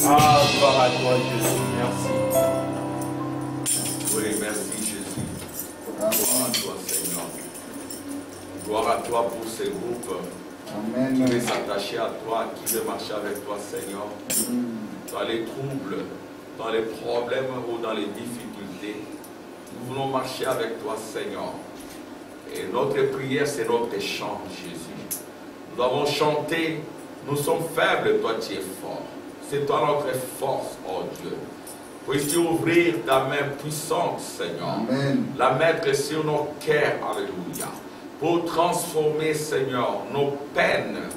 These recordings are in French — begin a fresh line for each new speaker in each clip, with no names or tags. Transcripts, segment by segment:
Ah, gloire à toi, Jésus. Merci.
Oui, merci, Jésus. Gloire à toi, Seigneur. Gloire à toi pour ces groupes.
Amen.
Qui veulent s'attacher à toi, qui veulent marcher avec toi, Seigneur. Dans les troubles, dans les problèmes ou dans les difficultés, nous voulons marcher avec toi, Seigneur. Et notre prière, c'est notre chant, Jésus. Nous avons chanté, nous sommes faibles, toi tu es fort. C'est toi notre force, oh Dieu. Puisses-tu ouvrir ta main puissante, Seigneur.
Amen.
La mettre sur nos cœurs, alléluia. Pour transformer, Seigneur, nos peines,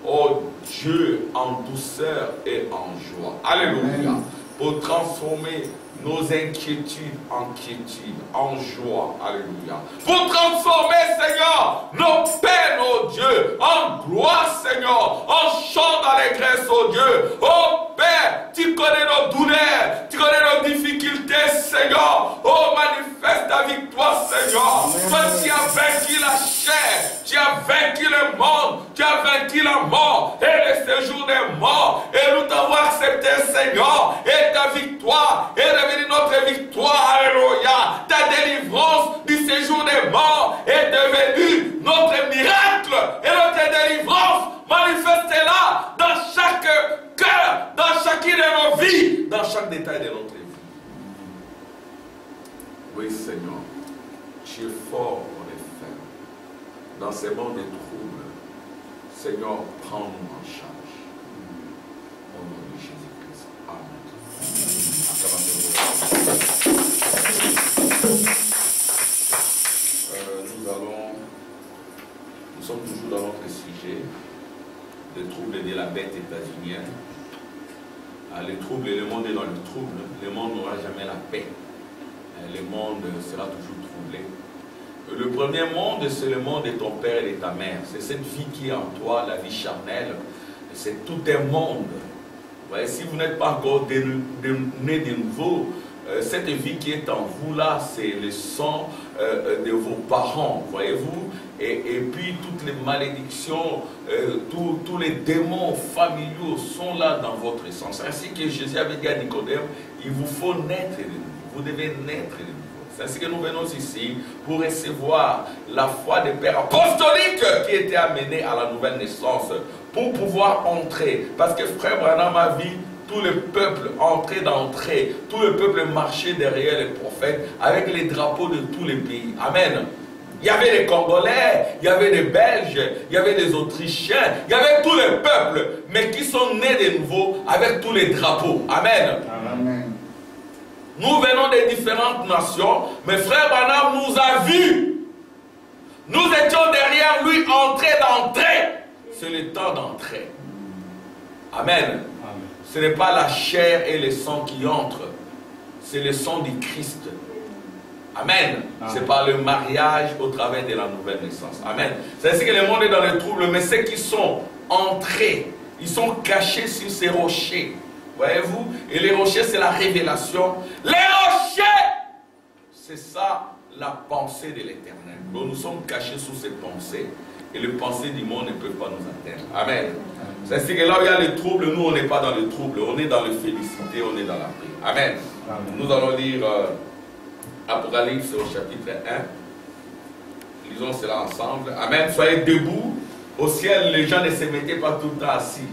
oh Dieu, en douceur et en joie. Alléluia.
Amen.
Pour transformer nos inquiétudes en quiétude, en joie. Alléluia. Pour transformer, Seigneur, nos peines, oh Dieu, en gloire, Seigneur, en chant d'allégresse, oh Dieu. Oh Père, tu connais nos douleurs, tu connais nos difficultés, Seigneur. Oh, manifeste ta victoire, Seigneur. Toi, tu as vaincu la chair, tu as vaincu le monde, tu as vaincu la mort et le séjour des morts. Et nous t'avons accepté, Seigneur, et ta victoire est devenue notre victoire. Alléluia. Ta délivrance du séjour des morts est devenue notre miracle et notre délivrance. Manifestez-la dans chaque cœur, dans chacune de nos vies, dans chaque détail de notre vie. Oui, Seigneur, tu es fort pour les faibles. Dans ces moments de troubles, Seigneur, prends-nous en charge. Au nom de Jésus-Christ. Amen. Nous sommes toujours dans notre sujet, les troubles de la bête états-unienne. Les troubles, le monde est dans le trouble, le monde n'aura jamais la paix. Le monde sera toujours troublé. Le premier monde, c'est le monde de ton père et de ta mère. C'est cette vie qui est en toi, la vie charnelle. C'est tout un monde. Vous voyez, si vous n'êtes pas encore né de nouveau, cette vie qui est en vous là, c'est le sang de vos parents, voyez-vous. Et puis toutes les malédictions, tous les démons familiaux sont là dans votre sang. C'est ainsi que Jésus avait dit à Nicodème, il vous faut naître de nouveau. Vous devez naître de nouveau. C'est ainsi que nous venons ici pour recevoir la foi des pères apostoliques qui était amenée à la nouvelle naissance, pour pouvoir entrer. Parce que frère Branham a vu tout le peuple entrer d'entrée, tout le peuple marchait derrière les prophètes avec les drapeaux de tous les pays. Amen. Il y avait des Congolais, il y avait des Belges, il y avait des Autrichiens, il y avait tous les peuples, mais qui sont nés de nouveau avec tous les drapeaux. Amen.
Amen.
Nous venons des différentes nations, mais frère Branham nous a vus. Nous étions derrière lui, entrée d'entrée. C'est le temps d'entrer. Amen. Ce n'est pas la chair et le sang qui entrent, c'est le sang du Christ. Amen. C'est par le mariage au travers de la nouvelle naissance. Amen. C'est ainsi que le monde est dans le trouble, mais ceux qui sont entrés, ils sont cachés sur ces rochers. Voyez-vous? Et les rochers, c'est la révélation. Les rochers, c'est ça la pensée de l'éternel. Donc nous sommes cachés sous ces pensées. Et les pensées du monde ne peuvent pas nous atteindre. Amen. C'est ainsi que là où il y a le trouble, nous on n'est pas dans le trouble. On est dans le félicité, on est dans la paix. Amen. Amen. Nous allons lire Apocalypse au chapitre 1. Lisons cela ensemble. Amen. Soyez debout. Au ciel, les gens ne se mettaient pas tout le temps assis.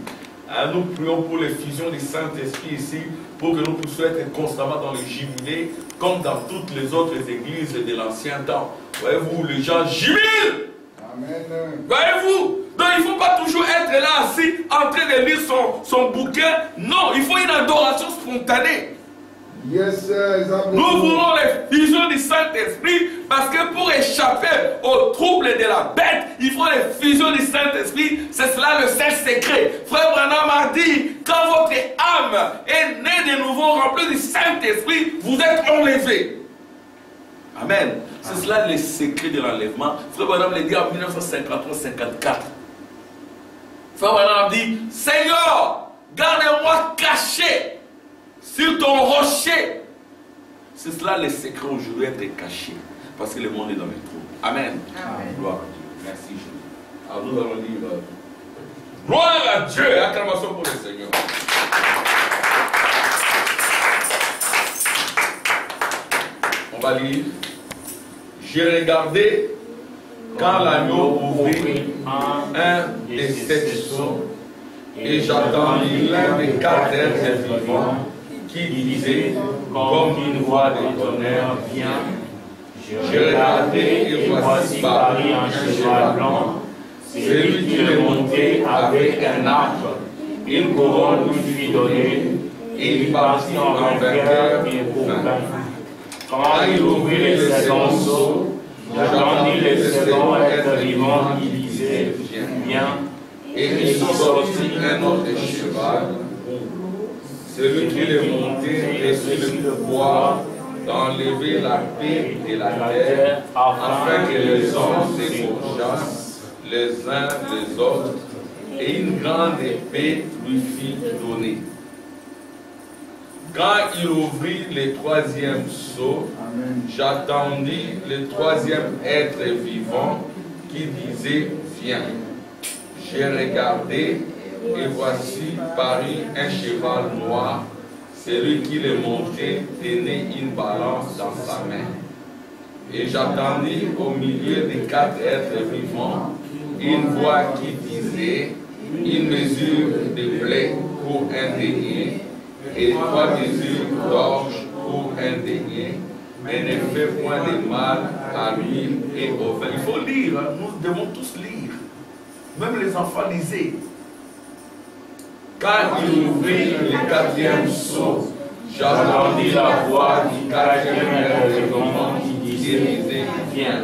Nous prions pour l'effusion du Saint-Esprit ici, pour que nous puissions être constamment dans le jubilé, comme dans toutes les autres églises de l'ancien temps. Voyez-vous, les gens jubilent.
Amen.
Voyez-vous? Donc il ne faut pas toujours être là assis, en train de lire son bouquin. Non, il faut une adoration spontanée.
Yes, sir.
Nous voulons l'effusion du Saint-Esprit, parce que pour échapper au trouble de la bête, il faut l'effusion du Saint-Esprit. C'est cela le seul secret. Frère Branham a dit, quand votre âme est née de nouveau, remplie du Saint-Esprit, vous êtes enlevé. Amen. C'est cela le secret de l'enlèvement. Frère Branham l'a dit en 1953-54. Frère Branham dit, Seigneur, garde-moi caché sur ton rocher. C'est cela le secret aujourd'hui, être caché. Parce que le monde est dans les trous. Amen. Amen. Gloire à Dieu. Merci Jésus. Alors nous allons dire gloire à Dieu. Acclamation pour le Seigneur. On va lire. J'ai regardé quand l'agneau ouvrit un des 7 sceaux et j'attendis l'un des 4 êtres vivants qui disait comme une voix de tonnerre vient. J'ai regardé et voici paru un cheval blanc. Celui qui le montait avait un arc, une couronne lui fut donnée et il partit en vainqueur et pour vaincre. Quand il ouvrit les 7 sceaux, j'entendis les seconds êtres vivants qui disaient viens. Et il sortit un autre cheval. Celui qui le montait reçut le pouvoir d'enlever la paix et la terre, afin que les hommes s'égorgeassent les uns les autres, et une grande épée lui fut donnée. Quand il ouvrit le 3e sceau, j'attendis le 3e être vivant qui disait viens. J'ai regardé et voici parut un cheval noir. Celui qui le montait tenait une balance dans sa main. Et j'attendis au milieu des 4 êtres vivants une voix qui disait une mesure de blé pour un denier et 3 mesures d'orge pour un denier, mais ne fait point de mal à l'huile et au vin. Il faut lire, hein? Nous devons tous lire. Même les enfants lisaient. Quand il ouvrit le 4e sceau, j'entendis la voix du 4e être vivant qui disait viens.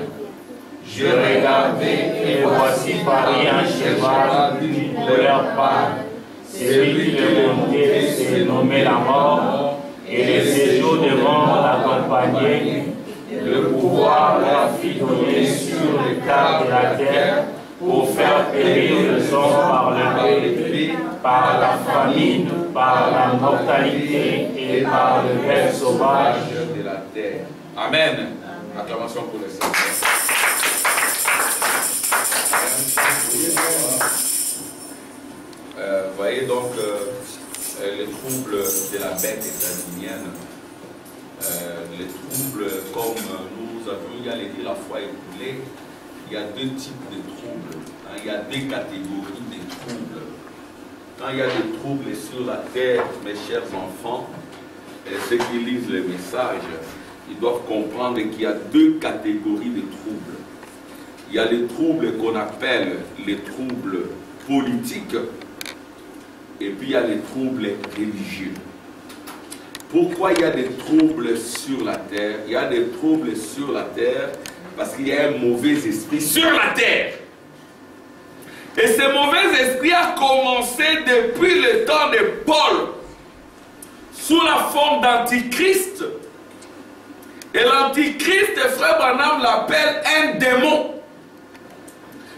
Je regardai et voici parut un cheval d'une couleur pâle. Celui qui le montait s'est nommé la mort, et les séjours de mort l'accompagnaient. Le pouvoir leur fit donner sur le quart de la terre pour faire périr le sang par l'épée, par la famine, par la mortalité et par le ver sauvage de la terre. Amen. Acclamation pour le Seigneur. Voyez donc les troubles de la bête états-unienne. Les troubles, comme nous avions dit la fois écoulée, il y a 2 types de troubles. Il y a 2 catégories de troubles. Quand il y a des troubles sur la terre, mes chers enfants, ceux qui lisent les messages, ils doivent comprendre qu'il y a 2 catégories de troubles. Il y a les troubles qu'on appelle les troubles politiques, et puis il y a les troubles religieux. Pourquoi il y a des troubles sur la terre? Il y a des troubles sur la terre parce qu'il y a un mauvais esprit sur la terre. Et ce mauvais esprit a commencé depuis le temps de Paul, sous la forme d'antichrist. Et l'antichrist, frère Branham l'appelle un démon.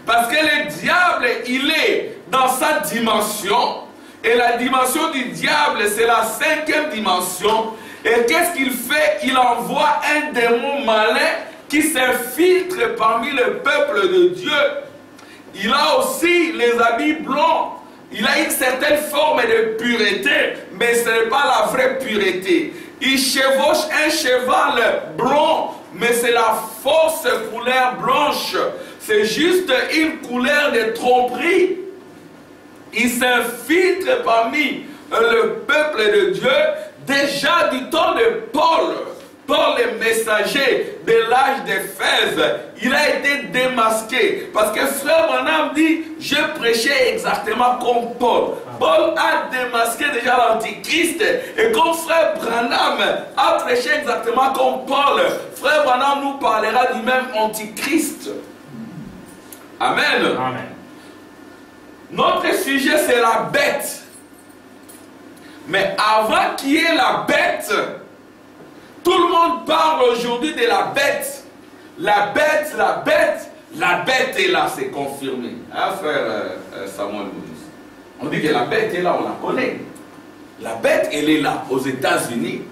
Parce que le diable, il est dans sa dimension. Et la dimension du diable, c'est la 5e dimension. Et qu'est-ce qu'il fait? Il envoie un démon malin qui s'infiltre parmi le peuple de Dieu. Il a aussi les habits blancs. Il a une certaine forme de pureté, mais ce n'est pas la vraie pureté. Il chevauche un cheval blanc, mais c'est la fausse couleur blanche. C'est juste une couleur de tromperie. Il s'infiltre parmi le peuple de Dieu déjà du temps de Paul. Paul, le messager de l'âge d'Éphèse, il a été démasqué. Parce que frère Branham dit, je prêchais exactement comme Paul. Paul a démasqué déjà l'antichrist. Et comme frère Branham a prêché exactement comme Paul, frère Branham nous parlera du même antichrist. Amen.
Amen.
Notre sujet, c'est la bête. Mais avant qu'il y ait la bête, tout le monde parle aujourd'hui de la bête. La bête, la bête, la bête est là, c'est confirmé. Hein, frère Samuel Moïse? On dit que la bête est là, on la connaît. La bête, elle est là, aux États-Unis.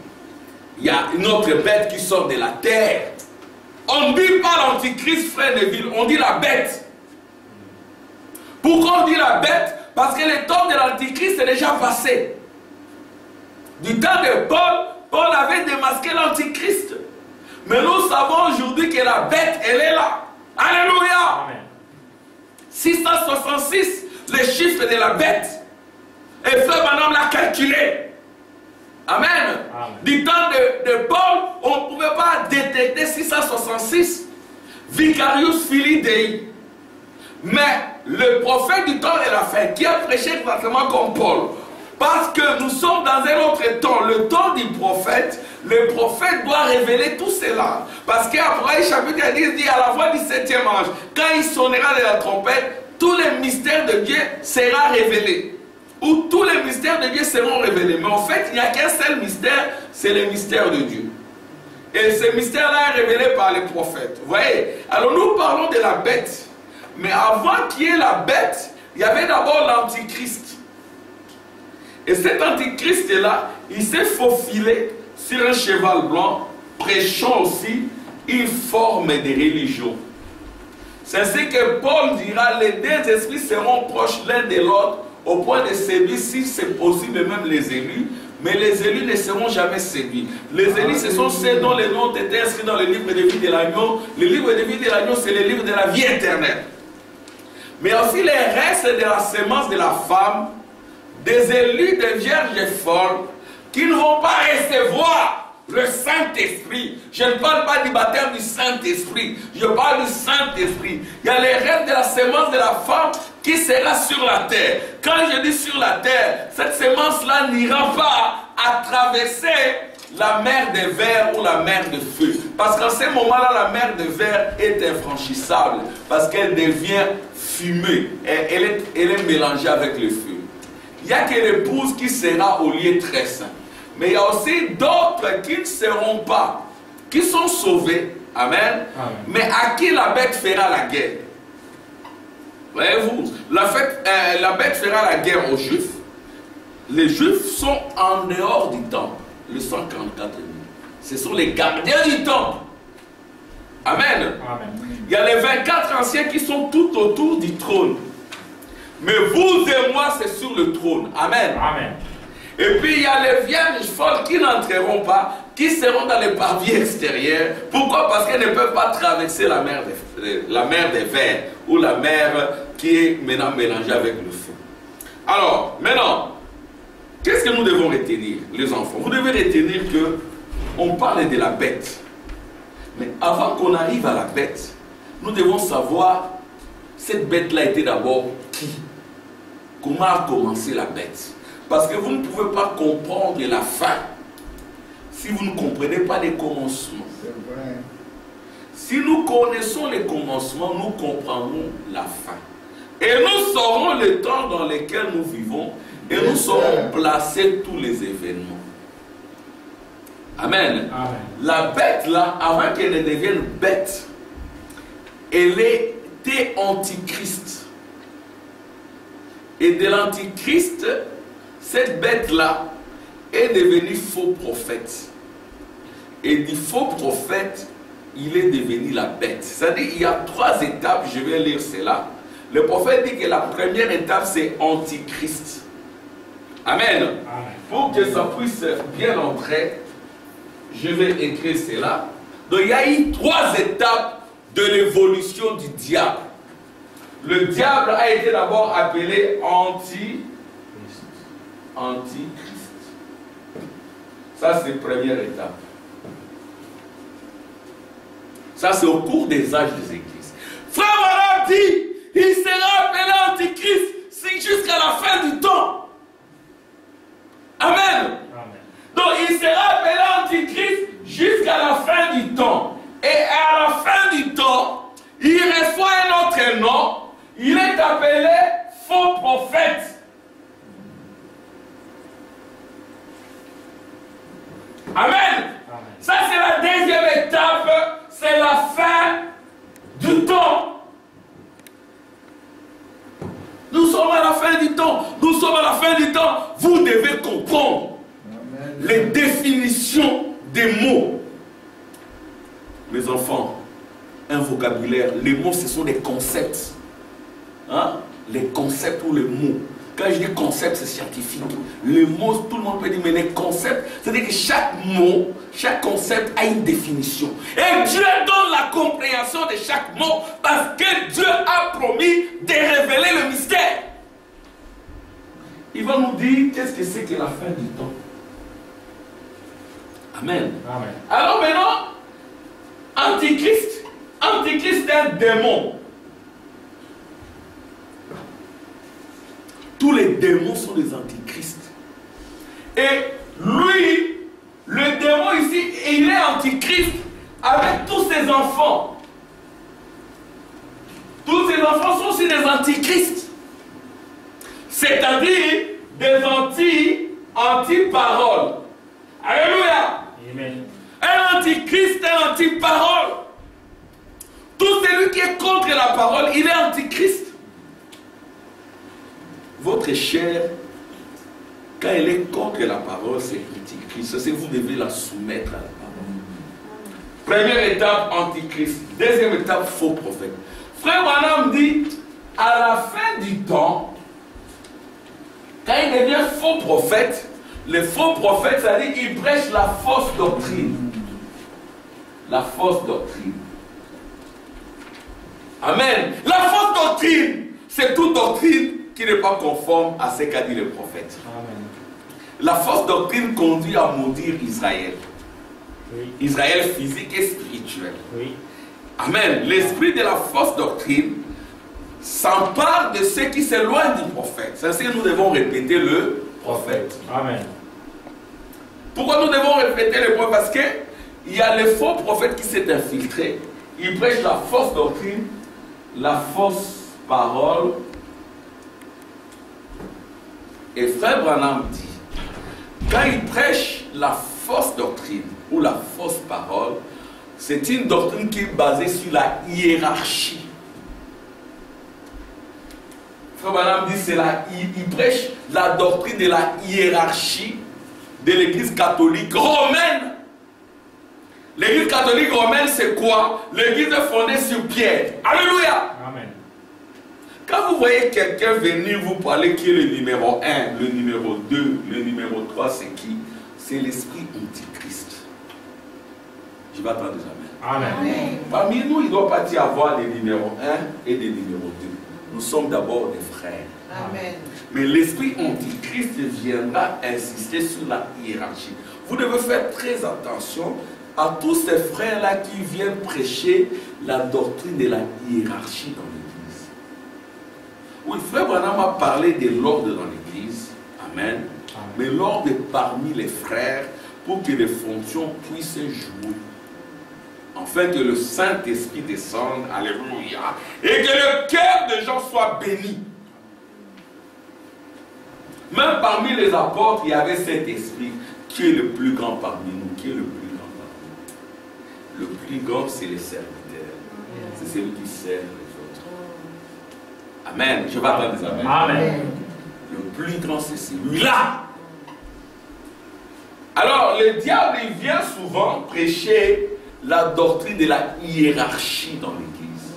Il y a une autre bête qui sort de la terre. On ne dit pas l'antichrist, frère Neville, on dit la bête. Pourquoi on dit la bête? Parce que le temps de l'antichrist est déjà passé. Du temps de Paul, Paul avait démasqué l'antichrist. Mais nous savons aujourd'hui que la bête, elle est là. Alléluia.
Amen.
666, le chiffre de la bête. Et frère Branham l'a calculé. Amen.
Amen.
Du temps de Paul, on ne pouvait pas détecter 666. Vicarius Filii Dei. Mais le prophète du temps de la fin, qui a prêché exactement comme Paul, parce que nous sommes dans un autre temps, le temps du prophète, le prophète doit révéler tout cela. Parce qu'après, chapitre 10 dit à la voix du 7e ange, quand il sonnera de la trompette, tous les mystères de Dieu seront révélés. Ou tous les mystères de Dieu seront révélés. Mais en fait, il n'y a qu'un seul mystère, c'est le mystère de Dieu. Et ce mystère-là est révélé par les prophètes. Vous voyez? Alors nous parlons de la bête. Mais avant qu'il y ait la bête, il y avait d'abord l'antichrist. Et cet antichrist-là, il s'est faufilé sur un cheval blanc, prêchant aussi une forme de religion. C'est ainsi que Paul dira, les deux esprits seront proches l'un de l'autre, au point de séduire, si c'est possible, même les élus. Mais les élus ne seront jamais séduits. Les élus, ce sont ceux dont les noms ont été inscrits dans le livre de vie de l'agneau. Le livre de vie de l'agneau, c'est le livre de la vie éternelle. Mais aussi les restes de la semence de la femme, des élus de vierges folles, qui ne vont pas recevoir le Saint-Esprit. Je ne parle pas du baptême du Saint-Esprit, je parle du Saint-Esprit. Il y a les restes de la semence de la femme qui sera sur la terre. Quand je dis sur la terre, cette semence-là n'ira pas à traverser la mer de verre ou la mer de feu. Parce qu'en ce moment-là, la mer de verre est infranchissable. Parce qu'elle devient fumée. Elle est mélangée avec le feu. Il n'y a que l'épouse qui sera au lieu très saint. Mais il y a aussi d'autres qui ne seront pas, qui sont sauvés. Amen.
Amen.
Mais à qui la bête fera la guerre. Voyez-vous, la bête fera la guerre aux Juifs. Les Juifs sont en dehors du temple. Le 144 000. Ce sont les gardiens du temple. Amen.
Amen.
Il y a les 24 anciens qui sont tout autour du trône. Mais vous et moi, c'est sur le trône. Amen.
Amen.
Et puis il y a les vierges folles qui n'entreront pas, qui seront dans les parvis extérieurs. Pourquoi? Parce qu'elles ne peuvent pas traverser la mer des vers ou la mer qui est maintenant mélangée avec le feu. Alors, maintenant, qu'est-ce que nous devons retenir, les enfants? Vous devez retenir que on parle de la bête. Mais avant qu'on arrive à la bête, nous devons savoir cette bête-là était d'abord qui? Comment a commencé la bête? Parce que vous ne pouvez pas comprendre la fin si vous ne comprenez pas les commencements.
C'est vrai.
Si nous connaissons les commencements, nous comprendrons la fin. Et nous saurons le temps dans lequel nous vivons et nous saurons placer tous les événements. Amen.
Amen.
La bête là, avant qu'elle ne devienne bête, elle était antichrist. Et de l'antichrist, cette bête-là est devenue faux prophète. Et du faux prophète, il est devenu la bête. C'est-à-dire qu'il y a 3 étapes, je vais lire cela. Le prophète dit que la première étape, c'est antichrist. Amen.
Amen.
Pour que ça puisse bien entrer, je vais écrire cela. Donc il y a eu 3 étapes de l'évolution du diable. Le diable a été d'abord appelé Antichrist. Ça, c'est la première étape. Ça, c'est au cours des âges des églises. Frère Branham dit, il sera appelé Antichrist jusqu'à la fin du temps. Amen.
Amen.
Donc, il sera appelé Antichrist jusqu'à la fin du temps. Et à la fin du temps, il reçoit un autre nom. Il est appelé faux prophète. Amen.
Amen.
Ça, c'est la deuxième étape. C'est la fin du temps. Nous sommes à la fin du temps. Nous sommes à la fin du temps. Vous devez comprendre les définitions des mots. Mes enfants, un vocabulaire. Les mots, ce sont des concepts. Hein? Les concepts ou les mots. Quand je dis concept, c'est scientifique. Les mots, tout le monde peut dire, mais les concepts, c'est-à-dire que chaque mot, chaque concept a une définition. Et Dieu donne la compréhension de chaque mot parce que Dieu a promis de révéler le mystère. Il va nous dire qu'est-ce que c'est que la fin du temps. Amen.
Amen.
Alors maintenant, Antichrist est un démon. Tous les démons sont des antichrists. Et lui, le démon ici, il est antichrist avec tous ses enfants. Tous ses enfants sont aussi des antichrists. C'est-à-dire des anti-paroles. Alléluia.
Amen.
Un antichrist est anti-parole. Tout celui qui est contre la parole, il est antichrist. Votre chair, quand elle est contre la parole, c'est antichrist. C'est vous devez la soumettre à la parole. Première étape, antichrist. Deuxième étape, faux prophète. Frère Branham dit, à la fin du temps, quand il devient faux prophète, les faux prophètes, c'est-à-dire qu'ils prêchent la fausse doctrine. La fausse doctrine. Amen. La fausse doctrine, c'est toute doctrine qui n'est pas conforme à ce qu'a dit le prophète.
Amen.
La fausse doctrine conduit à maudire Israël.
Oui.
Israël physique et spirituel.
Oui.
Amen. L'esprit de la fausse doctrine s'empare de ceux qui s'éloignent du prophète. C'est ainsi que nous devons répéter le prophète.
Amen.
Pourquoi nous devons répéter le prophète? Parce qu'il y a le faux prophète qui s'est infiltré. Il prêche la fausse doctrine, la fausse parole. Et Frère Branham dit, quand il prêche la fausse doctrine ou la fausse parole, c'est une doctrine qui est basée sur la hiérarchie. Frère Branham dit, il prêche la doctrine de la hiérarchie de l'Église catholique romaine. L'Église catholique romaine, c'est quoi? L'Église est fondée sur Pierre. Alléluia.
Amen.
Quand vous voyez quelqu'un venir vous parler qui est le numéro 1, le numéro 2, le numéro 3, c'est qui? C'est l'esprit antichrist. Je vais attendre jamais.
Amen.
Parmi nous, il ne doit pas y avoir des numéros 1 et des numéros 2. Nous sommes d'abord des frères.
Amen.
Mais l'esprit antichrist viendra insister sur la hiérarchie. Vous devez faire très attention à tous ces frères-là qui viennent prêcher la doctrine de la hiérarchie dans l'église. Oui, frère Branham a parlé de l'ordre dans l'église. Amen. Mais l'ordre est parmi les frères pour que les fonctions puissent jouer. Afin que le Saint-Esprit descende, alléluia, et que le cœur des gens soit béni. Même parmi les apôtres, il y avait cet esprit qui est le plus grand parmi nous. Qui est le plus grand parmi nous? Le plus grand, c'est les serviteurs. C'est celui qui sert les autres. Amen. Je vais attendre des amens.
Amen.
Le plus grand, c'est celui-là. Alors, le diable, il vient souvent prêcher la doctrine de la hiérarchie dans l'église.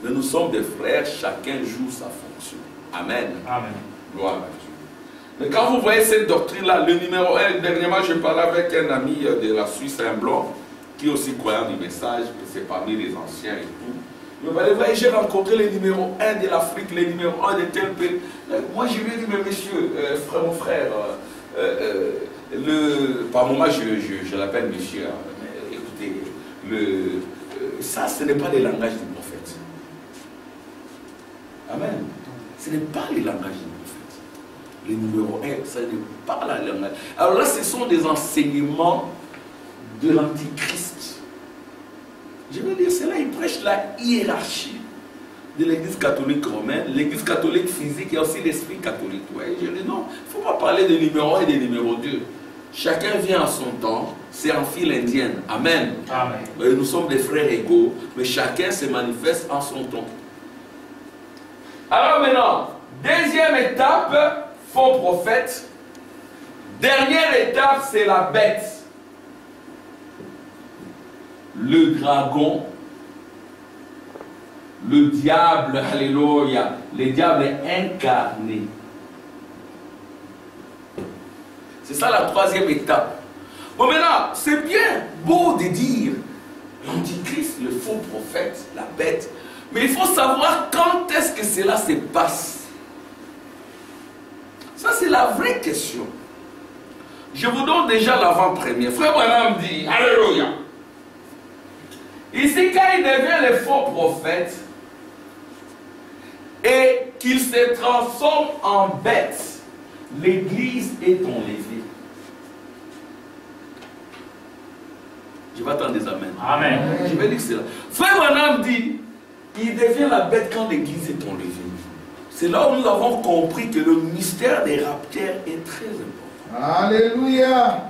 Mais nous sommes des frères, chacun joue sa fonction. Amen.
Amen.
Gloire à Dieu. Mais quand vous voyez cette doctrine-là, le numéro 1, dernièrement, je parlais avec un ami de la Suisse, un blanc, qui est aussi croyant du message, que c'est parmi les anciens et tout. Il me parlait, j'ai rencontré le numéro 1 de l'Afrique, le numéro 1 de tel pays. Moi, je lui ai dit, mais monsieur, mon frère, par moment, je l'appelle monsieur, mais écoutez, ça, ce n'est pas le langage du prophète. Amen. Ce n'est pas le langage du prophète. Le numéro 1, ça n'est pas le langage. Alors là, ce sont des enseignements de l'antichrist. Je veux dire, c'est là, il prêche la hiérarchie de l'église catholique romaine, l'église catholique physique, il y a aussi l'esprit catholique. Ouais, je dis non, il ne faut pas parler de numéro 1 et de numéro 2. Chacun vient à son temps, c'est en file indienne. Amen.
Amen.
Nous sommes des frères égaux, mais chacun se manifeste en son temps. Alors maintenant, deuxième étape, faux prophète. Dernière étape, c'est la bête. Le dragon Le diable, alléluia, le diable est incarné. C'est ça la troisième étape. Bon, maintenant, c'est bien beau de dire l'antichrist, le faux prophète, la bête. Mais il faut savoir quand est-ce que cela se passe. Ça, c'est la vraie question. Je vous donne déjà l'avant-première. Frère Branham dit, alléluia. Ici, quand il devient le faux prophète et qu'il se transforme en bête, l'église est enlevée. Je vais attendre des amens.
Amen.
Je vais dire cela. Frère Branham dit, il devient la bête quand l'église est enlevée. C'est là où nous avons compris que le mystère des raptures est très important.
Alléluia.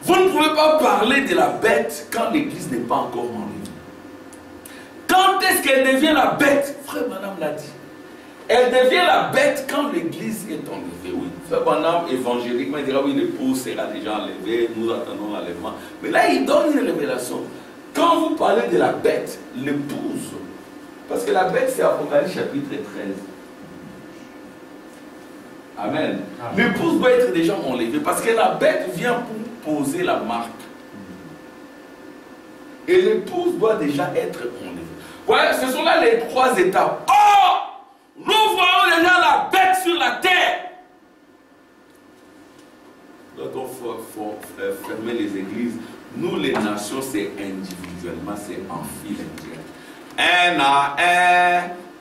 Vous ne pouvez pas parler de la bête quand l'église n'est pas encore enlevée. Quand est-ce qu'elle devient la bête? Frère Branham l'a dit. Elle devient la bête quand l'église est enlevée. Oui, Frère Branham évangéliquement il dira oui, l'épouse sera déjà enlevée, nous attendons l'enlèvement. Mais là, il donne une révélation. Quand vous parlez de la bête, l'épouse, parce que la bête c'est Apocalypse chapitre 13. Amen. L'épouse doit être déjà enlevée parce que la bête vient pour poser la marque. Et l'épouse doit déjà être enlevée. Voilà, ce sont là les trois étapes. Oh! Nous voyons déjà la bête sur la terre. Donc il faut fermer les églises. Nous les nations, c'est individuellement, c'est en file indienne.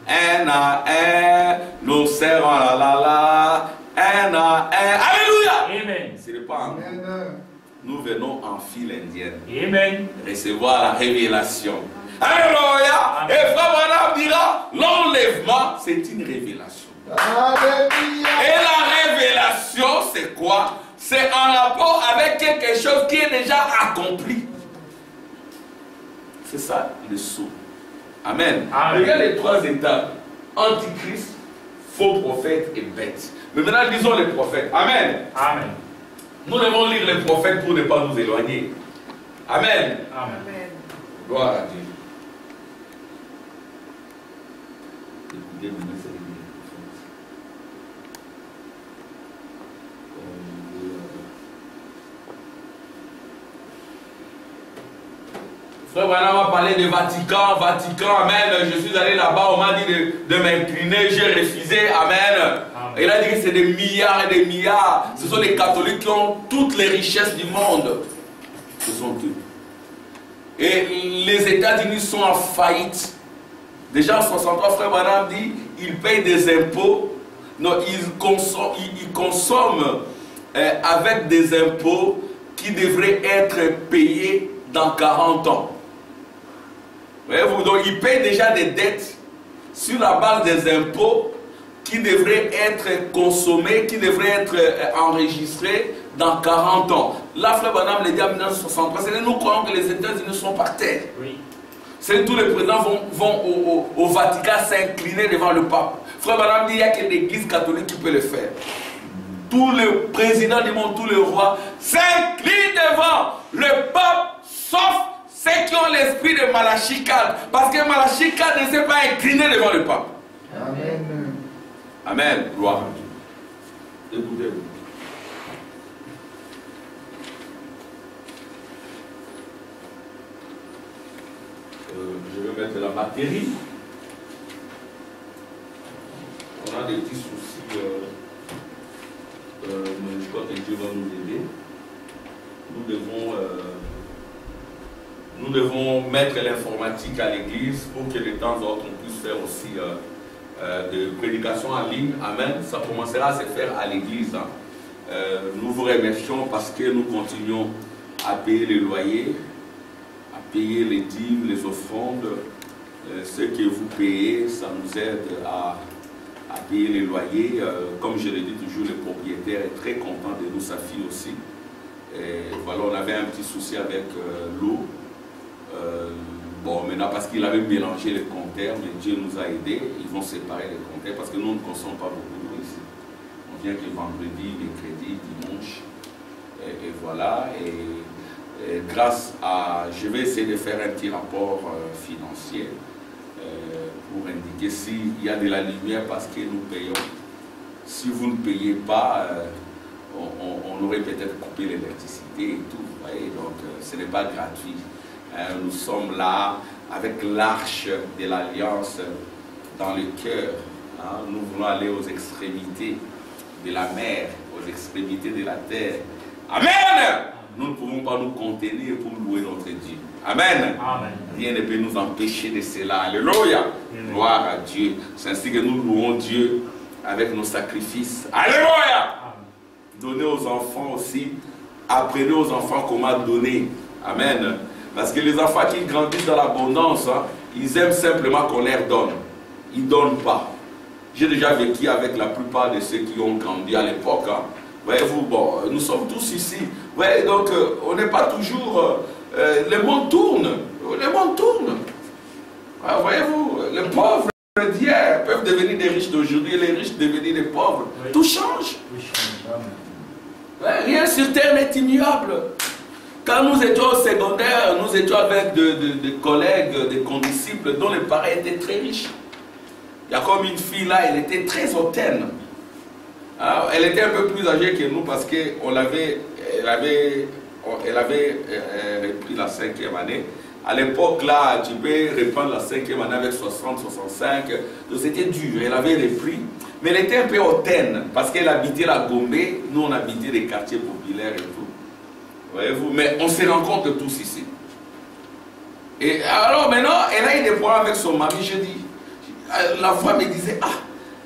Un à un, nous serrons un à un. Alléluia.
Amen.
Ce n'est pas en
Amen.
nous venons en file indienne.
Amen.
Recevoir la révélation. Alléluia. Et Frère Branham dira, l'enlèvement, c'est une révélation.
Alléluia.
Et la révélation, c'est quoi? C'est en rapport avec quelque chose qui est déjà accompli. C'est ça le saut. Amen.
Amen.
Il y a les trois étapes. Antichrist, faux prophète et bête. Mais maintenant, lisons les prophètes. Amen.
Amen.
Nous devons lire les prophètes pour ne pas nous éloigner. Amen.
Amen.
Gloire à Dieu. Écoutez, maintenant, c'est les prophètes. Frère Branham a parlé de Vatican, amen. Je suis allé là-bas, on m'a dit de m'incliner, j'ai refusé, amen.
Amen.
Il a dit que c'est des milliards et des milliards. Ce sont les catholiques qui ont toutes les richesses du monde. Ce sont eux. Et les États-Unis sont en faillite. Déjà en 63, Frère Branham dit, ils payent des impôts. Non, ils consomment avec des impôts qui devraient être payés dans 40 ans. Voyez-vous, donc ils payent déjà des dettes sur la base des impôts qui devraient être consommés, qui devraient être enregistrés dans 40 ans. Là, Frère Branham le dit en 1963, c'est que nous croyons que les États-Unis sont par terre.
Oui.
C'est que tous les présidents vont au Vatican s'incliner devant le pape. Frère Branham dit qu'il n'y a que l'église catholique qui peut le faire. Tous les présidents du monde, tous les rois s'inclinent devant le pape, sauf ceux qui ont l'esprit de Malachi 4. Parce que Malachi 4 ne s'est pas incliné devant le pape.
Amen.
Amen. Gloire à Dieu. Écoutez-vous. Je vais mettre la batterie. On a des petits soucis. Mais je crois que Dieu va nous aider. Nous devons mettre l'informatique à l'église pour que de temps en temps on puisse faire aussi de prédication en ligne. Amen. Ça commencera à se faire à l'église. Hein. Nous vous remercions parce que nous continuons à payer les loyers, à payer les dîmes, les offrandes. Ce que vous payez, ça nous aide à payer les loyers. Comme je le dis toujours, le propriétaire est très content de nous, sa fille aussi. Et voilà, on avait un petit souci avec l'eau. Bon, maintenant, parce qu'il avait mélangé les compteurs, mais Dieu nous a aidés. Ils vont séparer les compteurs parce que nous ne consommons pas beaucoup d'eau ici. On vient que vendredi, mercredi, dimanche. Et voilà. Et grâce à... Je vais essayer de faire un petit rapport financier. pour indiquer s'il y a de la lumière parce que nous payons. Si vous ne payez pas, on aurait peut-être coupé l'électricité et tout. Vous voyez, donc ce n'est pas gratuit. Nous sommes là avec l'arche de l'Alliance dans le cœur. Nous voulons aller aux extrémités de la mer, aux extrémités de la terre. Amen! Nous ne pouvons pas nous contenir pour louer notre Dieu. Amen. Amen. Rien ne peut nous empêcher de cela. Alléluia. Amen. Gloire à Dieu. C'est ainsi que nous louons Dieu avec nos sacrifices. Alléluia. Donnez aux enfants aussi. Apprenez aux enfants comment donner. Amen. Parce que les enfants qui grandissent dans l'abondance, ils aiment simplement qu'on leur donne. Ils ne donnent pas. J'ai déjà vécu avec la plupart de ceux qui ont grandi à l'époque. Voyez-vous, bon, nous sommes tous ici. Voyez, donc, on n'est pas toujours... le monde tourne. Le monde tourne. Voyez-vous, les pauvres d'hier peuvent devenir des riches d'aujourd'hui et les riches devenir des pauvres. Oui. Tout change. Rien sur terre n'est immuable. Quand nous étions au secondaire, nous étions avec des collègues, des condisciples dont les parents étaient très riches. Il y a comme une fille là, elle était très hautaine. Alors, elle était un peu plus âgée que nous parce qu'elle avait repris la 5e année. À l'époque là, tu peux reprendre la 5e année avec 60, 65. Donc c'était dur, elle avait repris. Mais elle était un peu hautaine parce qu'elle habitait la Gombe. Nous on habitait des quartiers populaires et tout. Voyez-vous, mais on se rencontre tous ici. Et alors maintenant, elle a eu des problèmes avec son mari. Je dis, la voix me disait, ah,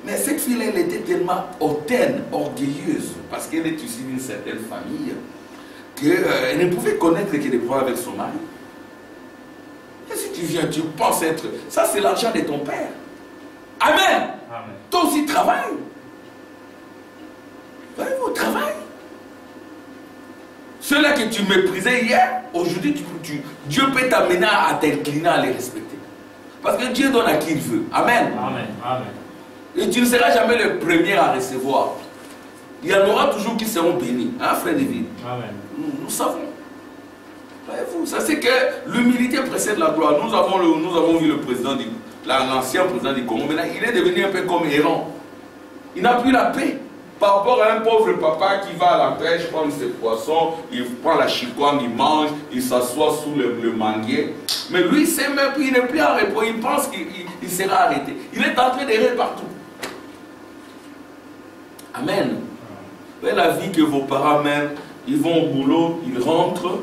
mais cette fille-là, elle était tellement hautaine, orgueilleuse, parce qu'elle est issue d'une certaine famille, qu'elle ne pouvait connaître qu'il y a des problèmes avec son mari. Et si tu viens, tu penses être... Ça, c'est l'argent de ton père. Amen. Amen. Toi aussi, travaille. Voyez-vous, travaille. Ceux-là que tu méprisais hier, aujourd'hui, Dieu peut t'amener à t'incliner, à les respecter. Parce que Dieu donne à qui il veut. Amen. Amen. Amen. Et tu ne seras jamais le premier à recevoir. Il y en aura toujours qui seront bénis. Hein, frère David? Amen. Nous savons. Voyez-vous, ça c'est que l'humilité précède la gloire. Nous avons vu le président, l'ancien président du Congo. Maintenant, il est devenu un peu comme errant. Il n'a plus la paix. Par rapport à un pauvre papa qui va à la pêche, prendre ses poissons, il prend la chicoine, il mange, il s'assoit sous le manguier. Mais lui, c'est même, il n'est plus en repos, il pense qu'il sera arrêté. Il est en train d'errer partout. Amen. Voyez la vie que vos parents mènent, ils vont au boulot, ils rentrent,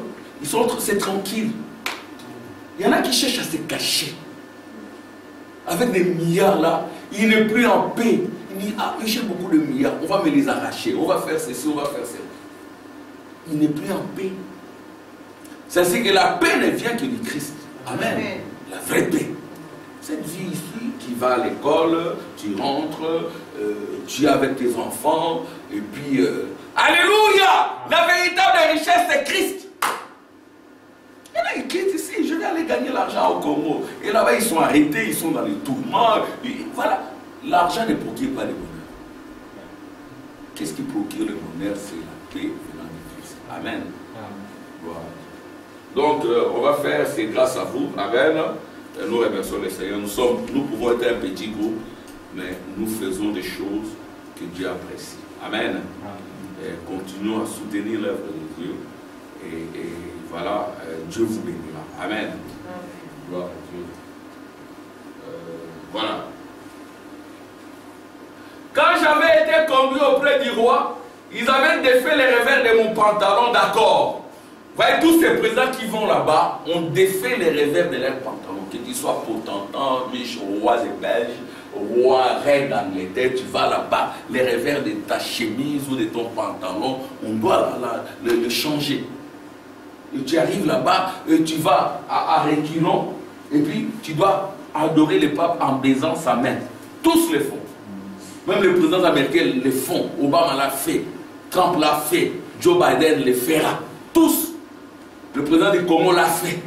c'est tranquille. Il y en a qui cherchent à se cacher. Avec des milliards là, il n'est plus en paix. Il dit, ah, j'ai beaucoup de milliards, on va me les arracher, on va faire ceci, on va faire cela. Il n'est plus en paix. C'est que la paix ne vient que du Christ. Amen. Amen. La vraie paix. Cette vie ici, qui va à l'école, tu rentres, tu es avec tes enfants, et puis, alléluia! La véritable richesse, c'est Christ. Il y en a qui quittent ici, je vais aller gagner l'argent au Congo. Et là-bas, ils sont arrêtés, ils sont dans les tourments. Voilà. L'argent ne procure pas le bonheur. Qu'est-ce qui procure le bonheur? C'est la paix venant de Christ. Amen. Voilà. Donc, on va faire, c'est grâce à vous. Amen. Nous remercions le Seigneur. Nous pouvons être un petit groupe, mais nous faisons des choses que Dieu apprécie. Amen. Et continuons à soutenir l'œuvre de Dieu. Et voilà, Dieu vous bénira. Amen. Gloire à Dieu. Voilà. Quand j'avais été conduit auprès du roi, ils avaient défait les revers de mon pantalon, d'accord. Vous voyez, tous ces présidents qui vont là-bas ont défait les revers de leurs pantalons. Que tu sois potentat, riche, roi des Belges, roi, reine d'Angleterre, tu vas là-bas, les revers de ta chemise ou de ton pantalon, on doit le changer. Et tu arrives là-bas, et tu vas à reculons, et puis tu dois adorer le pape en baisant sa main. Tous le font. Même les présidents américains le font. Obama l'a fait. Trump l'a fait. Joe Biden le fera. Tous. Le président du Congo l'a fait.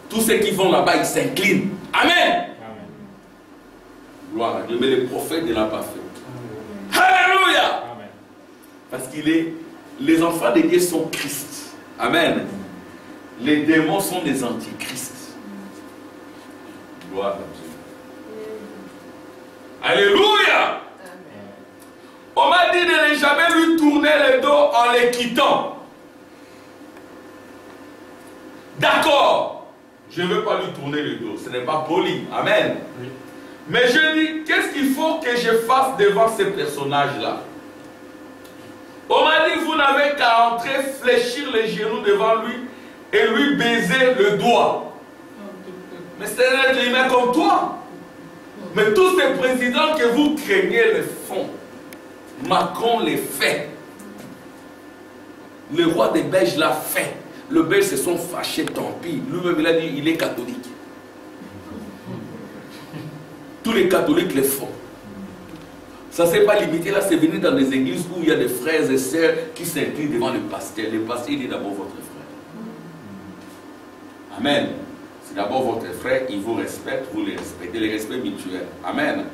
Tous ceux qui vont là-bas, ils s'inclinent. Amen. Amen. Gloire à Dieu. Mais les prophètes ne l'ont pas fait. Amen. Alléluia. Amen. Parce les enfants de Dieu sont Christ. Amen. Les démons sont des antichrists. Gloire à Dieu. Alléluia. On m'a dit de ne jamais lui tourner le dos en les quittant. D'accord, je ne veux pas lui tourner le dos, ce n'est pas poli. Amen.
Oui.
Mais je dis, qu'est-ce qu'il faut que je fasse devant ces personnages-là? On m'a dit, vous n'avez qu'à entrer, fléchir les genoux devant lui et lui baiser le doigt. Mais c'est un être humain comme toi. Mais tous ces présidents que vous craignez le font. Macron les fait. Le roi des Belges l'a fait. Les Belges se sont fâchés, tant pis. Lui-même, il a dit, il est catholique. Tous les catholiques le font. Ça ne s'est pas limité là, c'est venu dans des églises où il y a des frères et sœurs qui s'inclinent devant le pasteur. Le pasteur, il est d'abord votre frère. Amen. C'est d'abord votre frère, il vous respecte, vous les respectez. Le respect mutuel. Amen.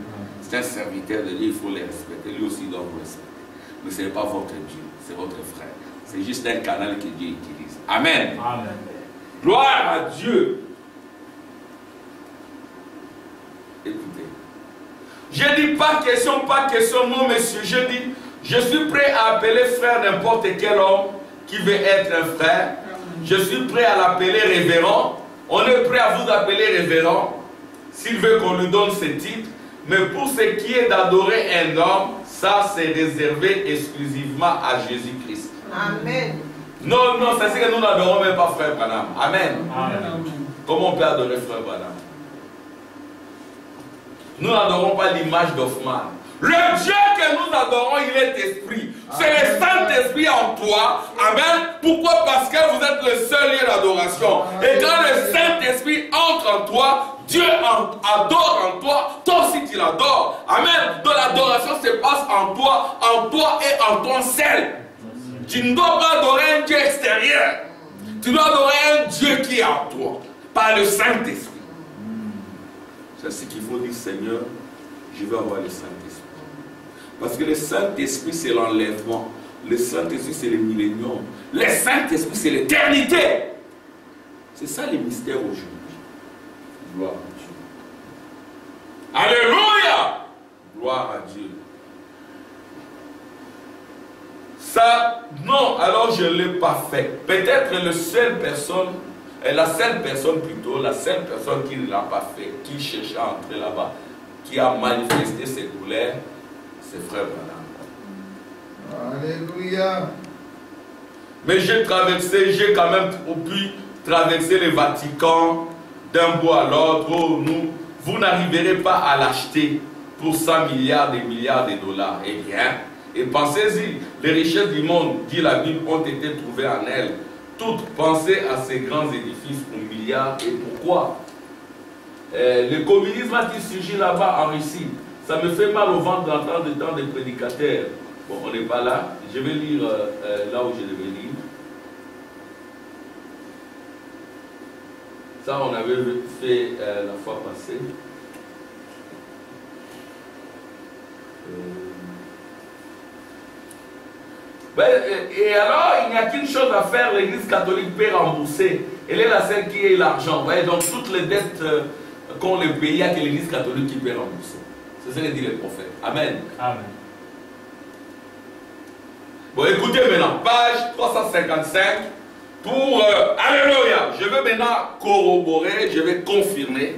C'est un serviteur de Dieu, il faut les respecter. Lui aussi doit vous respecter. Mais ce n'est pas votre Dieu, c'est votre frère. C'est juste un canal que Dieu utilise. Amen.
Amen.
Gloire à Dieu. Écoutez. Je dis pas question, non monsieur. Je dis, je suis prêt à appeler frère n'importe quel homme qui veut être un frère. Je suis prêt à l'appeler révérend. On est prêt à vous appeler révérend s'il veut qu'on lui donne ce titre. Mais pour ce qui est d'adorer un homme, ça c'est réservé exclusivement à Jésus-Christ.
Amen.
Non, non, c'est que nous n'adorons même pas frère Branham. Amen.
Amen.
Comment on peut adorer frère Branham? Nous n'adorons pas l'image d'Hoffman. Le Dieu que nous adorons, il est esprit. C'est le Saint-Esprit en toi. Amen. Pourquoi? Parce que vous êtes le seul lieu d'adoration. Et quand le Saint-Esprit entre en toi, Dieu adore en toi, toi aussi tu l'adores. Amen. Donc l'adoration se passe en toi et en ton seul. Tu ne dois pas adorer un Dieu extérieur. Tu dois adorer un Dieu qui est en toi, par le Saint-Esprit. C'est ce qu'il faut dire, Seigneur, je veux avoir le Saint-Esprit. Parce que le Saint-Esprit, c'est l'enlèvement. Le Saint-Esprit, c'est le millénium. Le Saint-Esprit, c'est l'éternité. C'est ça les mystères aujourd'hui. Gloire à Dieu. Alléluia! Gloire à Dieu. Ça, non, alors je ne l'ai pas fait. Peut-être la seule personne qui ne l'a pas fait, qui cherchait à entrer là-bas, qui a manifesté ses couleurs, c'est frère Branham.
Alléluia.
Mais j'ai quand même pu traverser le Vatican d'un bout à l'autre. Oh, vous n'arriverez pas à l'acheter pour 100 milliards de dollars. Eh bien, et pensez-y, les richesses du monde, dit la Bible, ont été trouvées en elle. Toutes pensez à ces grands édifices aux milliards. Et pourquoi? Le communisme a-t-il surgi là-bas en Russie? Ça me fait mal au ventre d'entendre tant de prédicateurs. Bon, on n'est pas là. Je vais lire là où je devais lire. Ça, on avait fait la fois passée. Et alors, il n'y a qu'une chose à faire, l'Église catholique peut rembourser. Elle est la seule qui ait l'argent. Donc, toutes les dettes qu'ont les pays, il n'y a que l'Église catholique qui peut rembourser. C'est ce que dit le prophète. Amen.
Amen.
Bon, écoutez maintenant, page 355. Pour, alléluia, je vais maintenant corroborer, je vais confirmer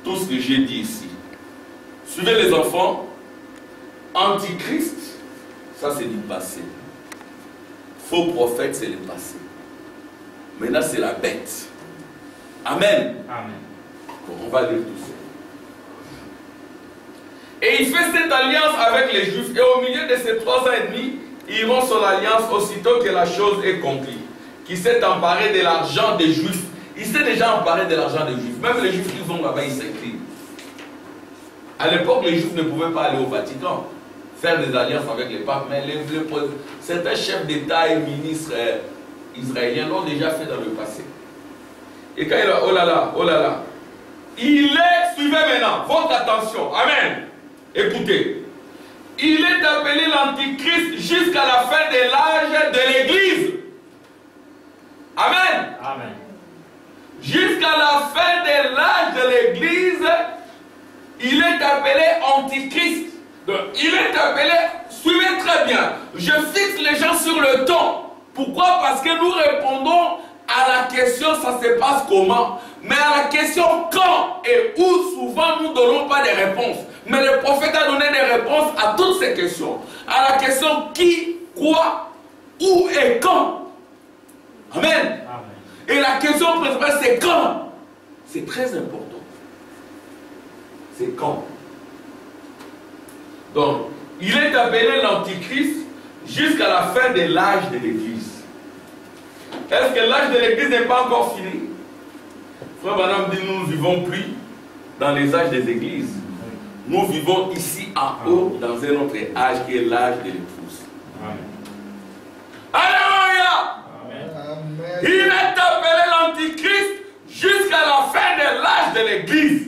tout ce que j'ai dit ici. Suivez les enfants. Antichrist, ça c'est du passé. Faux prophète, c'est le passé. Maintenant, c'est la bête. Amen.
Amen.
Bon, on va lire tout ça. Et il fait cette alliance avec les Juifs. Et au milieu de ces 3 ans et demi, ils rompt son alliance aussitôt que la chose est conclue. Qui s'est emparé de l'argent des Juifs. Il s'est déjà emparé de l'argent des Juifs. Même les Juifs qui vont là-bas, ils s'inclinent. À l'époque, les Juifs ne pouvaient pas aller au Vatican, faire des alliances avec les papes, mais certains chefs d'État et ministres israéliens l'ont déjà fait dans le passé. Et quand il a, oh là là, il est, suivez maintenant, votre attention, amen, écoutez, il est appelé l'Antichrist jusqu'à la fin de l'âge de l'Église. Amen.
Amen.
Jusqu'à la fin de l'âge de l'Église, il est appelé Antichrist. Donc, il est appelé, suivez très bien, je fixe les gens sur le temps. Pourquoi? Parce que nous répondons à la question ça se passe comment. Mais à la question quand et où, souvent nous ne donnons pas des réponses. Mais le prophète a donné des réponses à toutes ces questions. À la question qui, quoi, où et quand. Amen. Amen. Et la question principale c'est quand. C'est très important. C'est quand. Donc, il est appelé l'Antichrist jusqu'à la fin de l'âge de l'Église. Est-ce que l'âge de l'Église n'est pas encore fini? Frère Branham dit, nous ne vivons plus dans les âges des églises. Nous vivons ici en haut dans un autre âge qui est l'âge de l'épouse. Alléluia! Amen. Il est appelé l'Antichrist jusqu'à la fin de l'âge de l'Église.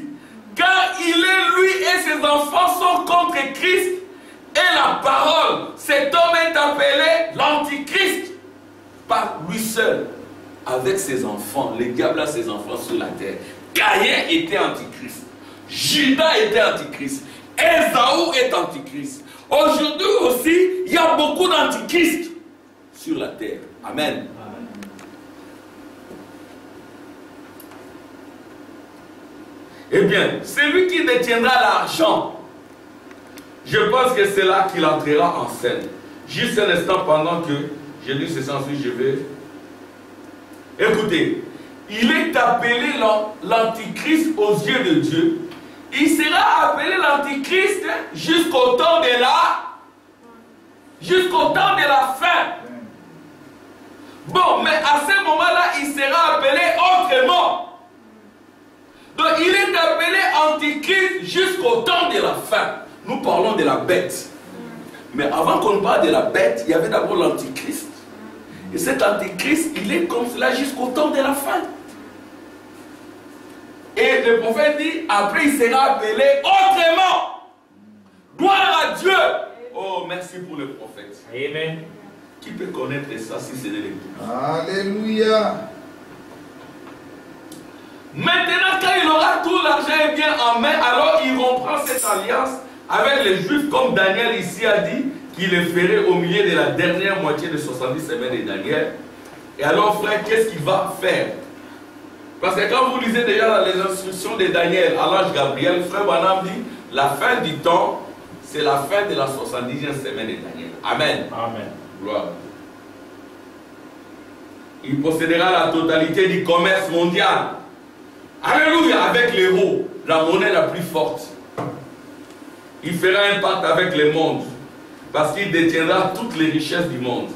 Car il est, lui et ses enfants sont contre Christ et la parole. Cet homme est appelé l'Antichrist par lui seul, avec ses enfants. Le diable a ses enfants sur la terre. Caïn était Antichrist. Judas était Antichrist. Ésaü est Antichrist. Aujourd'hui aussi, il y a beaucoup d'Antichrist sur la terre. Amen. Eh bien, celui qui détiendra l'argent, je pense que c'est là qu'il entrera en scène. Juste un instant, pendant que je lis ce sens, je vais. Écoutez, il est appelé l'Antichrist aux yeux de Dieu. Il sera appelé l'Antichrist jusqu'au temps de la fin. Bon, mais à ce moment-là, il sera appelé autrement. Donc, il est appelé Antichrist jusqu'au temps de la fin. Nous parlons de la bête. Mais avant qu'on parle de la bête, il y avait d'abord l'Antichrist. Et cet Antichrist, il est comme cela jusqu'au temps de la fin. Et le prophète dit, après il sera appelé autrement. Gloire à Dieu. Oh, merci pour le prophète. Amen. Qui peut connaître ça si c'est de l'épouse?
Alléluia.
Maintenant, quand il aura tout l'argent et bien en main, alors il rompra cette alliance avec les Juifs, comme Daniel ici a dit, qu'il le ferait au milieu de la dernière moitié de 70 semaines de Daniel. Et alors, frère, qu'est-ce qu'il va faire? Parce que quand vous lisez déjà dans les instructions de Daniel à l'ange Gabriel, frère Branham dit, la fin du temps, c'est la fin de la 70e semaine de Daniel. Amen. Amen. Gloire. Il possédera la totalité du commerce mondial. Alléluia, avec l'euro, la monnaie la plus forte. Il fera un pacte avec le monde, parce qu'il détiendra toutes les richesses du monde.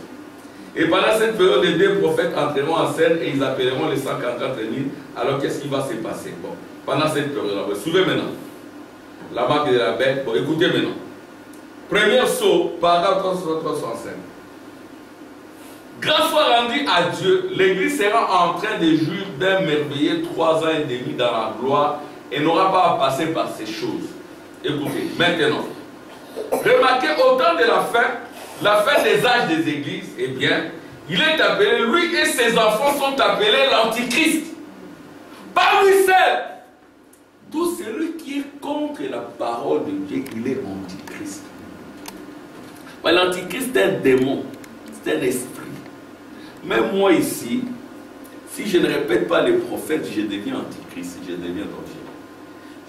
Et pendant cette période, les deux prophètes entreront en scène et ils appelleront les 144 000. Alors qu'est-ce qui va se passer? Bon, pendant cette période-là, suivez maintenant. La marque de la bête, bon, écoutez maintenant. Premier saut, paragraphe 365. Grâce soit rendue à Dieu, l'Église sera en train de jouir d'un merveilleux 3 ans et demi dans la gloire et n'aura pas à passer par ces choses. Écoutez, maintenant, remarquez au temps de la fin des âges des églises, eh bien, il est appelé, lui et ses enfants sont appelés l'Antichrist. Pas lui seul. Tout celui qui est contre la parole de Dieu, il est Antichrist. L'Antichrist est un démon, c'est un esprit. Même moi ici, si je ne répète pas les prophètes, je deviens Antichrist, je deviens dangereux.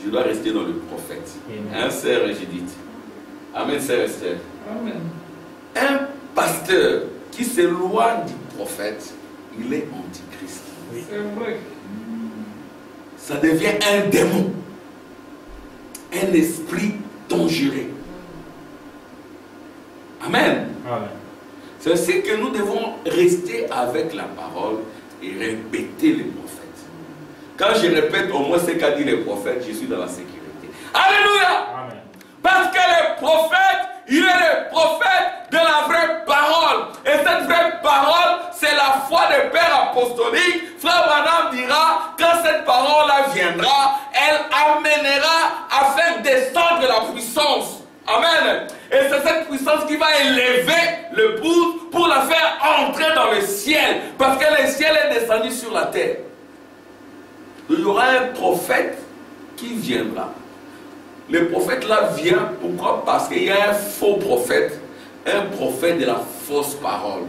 Je dois rester dans le prophète. Amen. Hein, sœur Judith? Amen, sœur Esther. Amen. Un pasteur qui s'éloigne du prophète, il est Antichrist. Oui. C'est vrai. Ça devient un démon, un esprit dangereux. Amen. Amen. C'est ainsi que nous devons rester avec la parole et répéter les prophètes. Quand je répète au moins ce qu'a dit les prophètes, je suis dans la sécurité. Alléluia. Amen. Parce que les prophètes, il est le prophète de la vraie parole. Et cette vraie parole, c'est la foi des pères apostoliques. Frère Branham dira, quand cette parole-là viendra, elle amènera à faire descendre la puissance. Amen. Et c'est cette puissance qui va élever l'épouse pour la faire entrer dans le ciel. Parce que le ciel est descendu sur la terre. Il y aura un prophète qui viendra. le prophète là vient, pourquoi? Parce qu'il y a un faux prophète, un prophète de la fausse parole.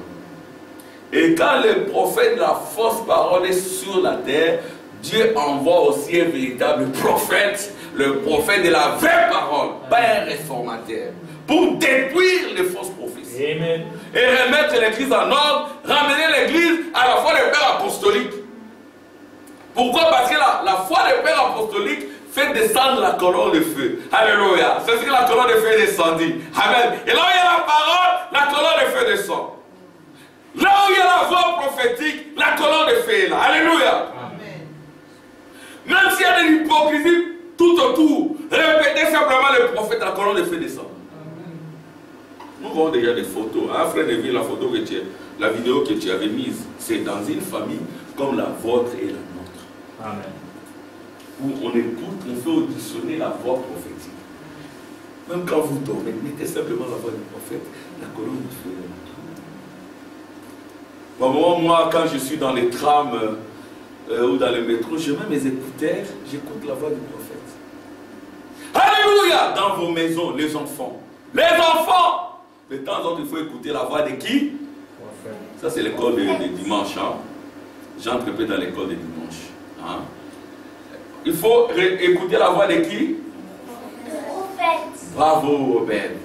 Et quand le prophète de la fausse parole est sur la terre, Dieu envoie aussi un véritable prophète, le prophète de la vraie parole, pas un réformateur, pour détruire les fausses prophéties.
Amen.
Et remettre l'église en ordre, ramener l'église à la foi des pères apostoliques. Pourquoi? Parce que la foi des pères apostoliques fait descendre la colonne de feu. Alléluia. C'est ce que la colonne de feu est descendue. Amen. Et là où il y a la parole, la colonne de feu descend. Là où il y a la voix prophétique, la colonne de feu est là. Alléluia.
Amen.
Même s'il y a de l'hypocrisie tout autour, répétez simplement le prophète, la colonne de feu descend. Nous voyons déjà des photos. Hein, frère Neville, la photo la vidéo que tu avais mise, c'est dans une famille comme la vôtre et la nôtre.
Amen.
Où on écoute, on fait auditionner la voix prophétique. Même quand vous dormez, mettez simplement la voix du prophète, la colonne de feu. Moi, quand je suis dans les trams ou dans le métro, je mets mes écouteurs, j'écoute la voix du prophète. Alléluia! Dans vos maisons, les enfants. Les enfants! De temps en temps, il faut écouter la voix de qui? Ça, c'est l'école de dimanche. Hein? J'entre un peu dans l'école de dimanche. Hein? Il faut écouter la voix de qui? Bravo, Obed.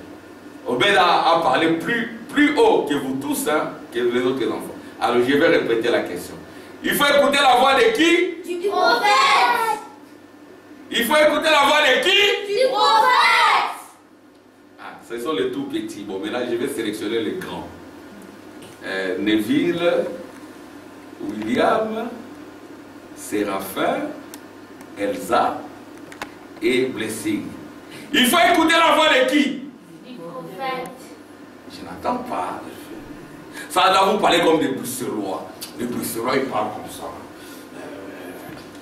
Obed a parlé plus haut que vous tous, hein, que les autres enfants. Alors, je vais répéter la question. Il faut écouter la voix de qui?
Du prophète.
Il faut écouter la voix de qui?
Du prophète.
Ah, ce sont les tout petits. Bon, maintenant, je vais sélectionner les grands. Neville, William, Séraphin, Elsa et Blessing. Il faut écouter la voix de qui?
Du prophète.
Je n'entends pas. Ça doit vous parler comme des Bruxellois. Les Bruxellois, ils parlent comme ça.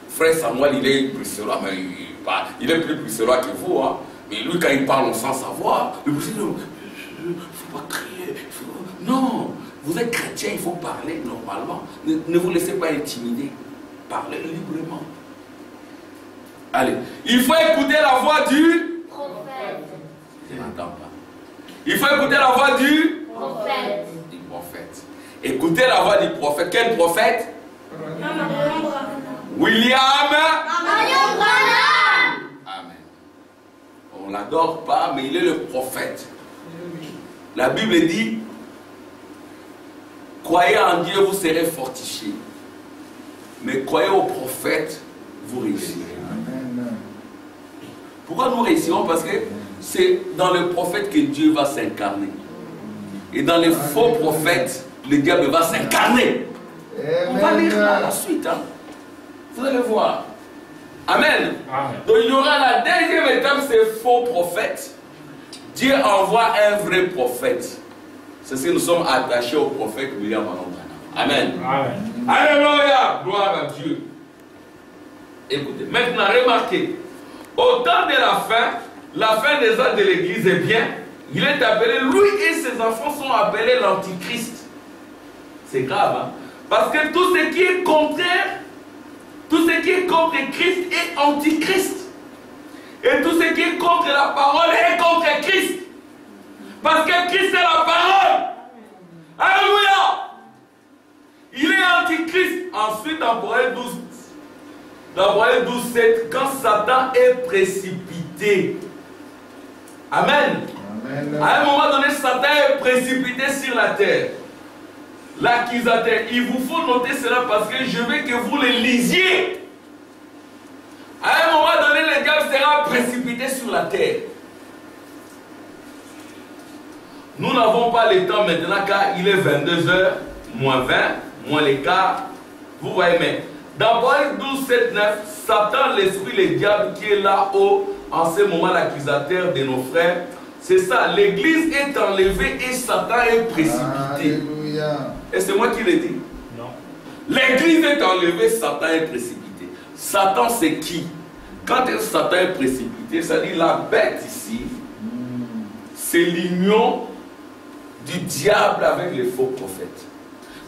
Frère Samuel, il est Bruxellois, mais il est plus Bruxellois que vous. Hein. Mais lui, quand il parle, on sent savoir. Le Bruxellois, il ne faut pas crier. Non, vous êtes chrétien, il faut parler normalement. Ne vous laissez pas intimider. Parlez librement. Allez, il faut écouter la voix du
Prophète.
Je n'entends pas. Il faut écouter la voix du
Prophète.
prophète. Écoutez la voix du prophète. Quel prophète? William. Amen. On ne l'adore pas, mais il est le prophète. La Bible dit, croyez en Dieu, vous serez fortifiés. Mais croyez au prophète, vous réussirez.
Amen.
Pourquoi nous réussirons? Parce que c'est dans le prophète que Dieu va s'incarner. Et dans les faux prophètes, le diable va s'incarner. On va lire la suite. Hein. Vous allez voir. Amen.
Amen.
Donc il y aura la deuxième étape, c'est faux prophètes. Dieu envoie un vrai prophète. C'est ce que nous sommes attachés au prophète William Branham. Amen.
Amen.
Alléluia. Gloire à Dieu. Écoutez, maintenant remarquez. Au temps de la fin des ans de l'église est bien. Il est appelé, lui et ses enfants sont appelés l'antichrist. C'est grave, hein? Parce que tout ce qui est contraire, tout ce qui est contre Christ est antichrist. Et tout ce qui est contre la parole est contre Christ. Parce que Christ est la parole. Alléluia. Il est antichrist. Ensuite, dans Proverbe 12, 7, quand Satan est précipité. Amen.
Amen.
À un moment donné, Satan est précipité sur la terre. L'accusateur. Il vous faut noter cela parce que je veux que vous le lisiez. À un moment donné, le diable sera précipité sur la terre. Nous n'avons pas le temps maintenant car il est 22h, moins 20, moins les quarts. Vous voyez, mais dans Proverbe 12, 7, 9, Satan, l'esprit, le diable qui est là-haut, en ce moment l'accusateur de nos frères, c'est ça, l'église est enlevée et Satan est précipité.
Alléluia.
Et c'est moi qui l'ai dit.
Non.
L'église est enlevée, Satan est précipité. Satan c'est qui? Quand Satan est précipité, ça dit la bête ici, c'est l'union du diable avec les faux prophètes.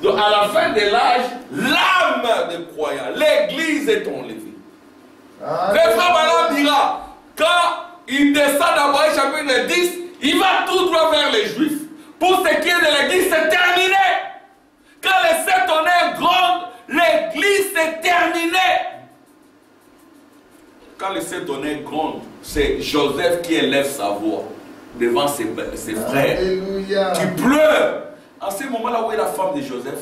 Donc à la fin de l'âge, l'âme des croyants, l'église est enlevée. Le frère Balaam dira, quand il descend d'Abraham chapitre 10, il va tout droit vers les Juifs. Pour ce qui est de l'église, c'est terminé. Quand les 7 tonnerres grondent, l'église c'est terminé. Quand les 7 tonnerres grondent, c'est Joseph qui élève sa voix devant ses frères,
Alléluia.
qui pleure. En ce moment-là, où est la femme de Joseph?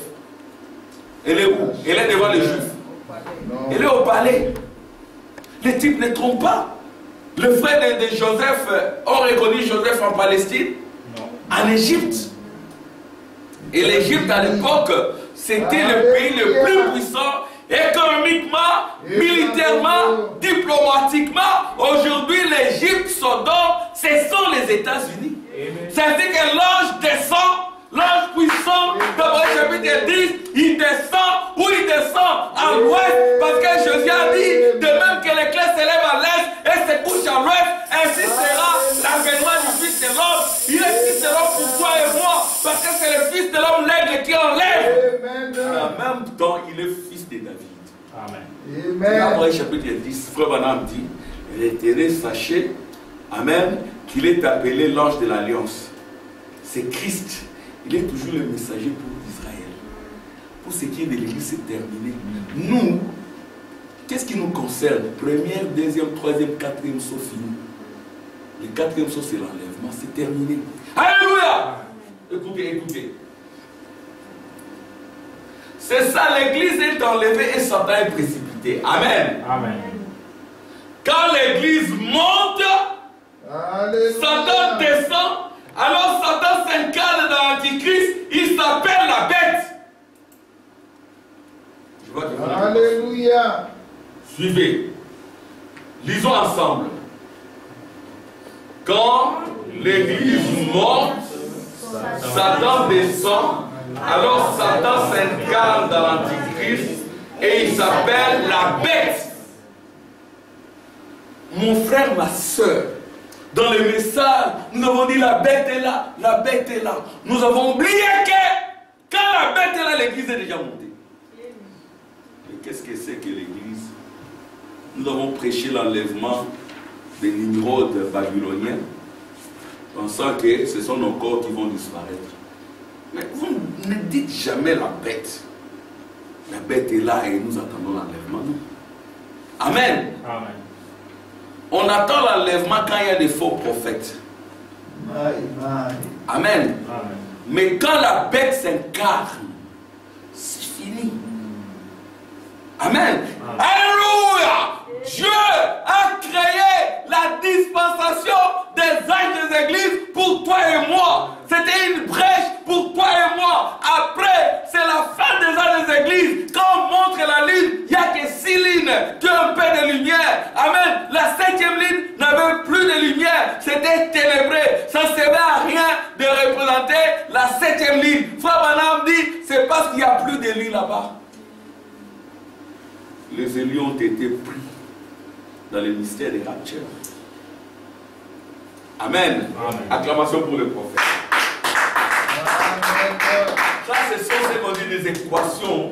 Elle est où? Elle est devant les Juifs.
Non.
Elle est au palais. Les types ne trompent pas. Le frère de Joseph ont reconnu Joseph en Palestine, en Égypte. Et l'Égypte à l'époque, c'était le pays le plus puissant économiquement, militairement, diplomatiquement. Aujourd'hui, l'Égypte, Sodome, ce sont les États-Unis. C'est-à-dire que l'ange descend, l'ange puissant, d'Abraham chapitre 10, il descend, où il descend à l'ouest, parce que Jésus a dit, de même que l'éclair s'élève à l'est et se couche à l'ouest, ainsi sera l'avènement du Fils de l'homme. Il est Fils de l'homme pour toi et moi, parce que c'est le Fils de l'homme l'aigle qui enlève.
Amen.
En même temps, il est fils de David.
Amen.
Amen.
Abraham chapitre 10, frère Branham dit, retenez, sachez, Amen, qu'il est appelé l'ange de l'alliance. C'est Christ. Il est toujours le messager pour Israël. Pour ce qui est de l'église, c'est terminé. Nous, qu'est-ce qui nous concerne? Première, deuxième, troisième, quatrième saut fini. Le quatrième saut, c'est l'enlèvement. C'est terminé. Alléluia! Écoutez, écoutez. C'est ça, l'église est enlevée et Satan est précipité. Amen.
Amen.
Quand l'église monte,
Alléluia.
Satan descend. Alors Satan s'incarne dans l'Antichrist. Il s'appelle la bête. Je vois que vous l'avez.
Alléluia.
Suivez. Lisons ensemble. Quand l'église monte, Satan descend. Alors Satan s'incarne dans l'Antichrist et il s'appelle la bête. Mon frère, ma soeur, dans le message, nous avons dit la bête est là, la bête est là. Nous avons oublié que quand la bête est là, l'église est déjà montée. Et qu'est-ce que c'est que l'église? Nous avons prêché l'enlèvement des Nimrod babyloniens, pensant que ce sont nos corps qui vont disparaître. Mais vous ne dites jamais la bête. La bête est là et nous attendons l'enlèvement. Amen.
Amen.
On attend l'enlèvement quand il y a des faux prophètes.
Amen.
Amen.
Amen.
Mais quand la bête s'incarne, c'est fini. Amen. Alléluia. Dieu a créé la dispensation des âges des églises pour toi et moi. C'était une brèche pour toi et moi. Après, c'est la fin des âges des églises. Quand on montre la ligne, il n'y a que 6 lignes qui ont un peu de lumière. Amen. La 7e ligne n'avait plus de lumière. C'était ténébré. Ça ne servait à rien de représenter la 7e ligne. Frère Branham dit, c'est parce qu'il n'y a plus de ligne là-bas. Les élus ont été pris dans le mystère des raptures. Amen.
Amen.
Acclamation pour le prophète. Ça, ce sont ce qu'on dit des équations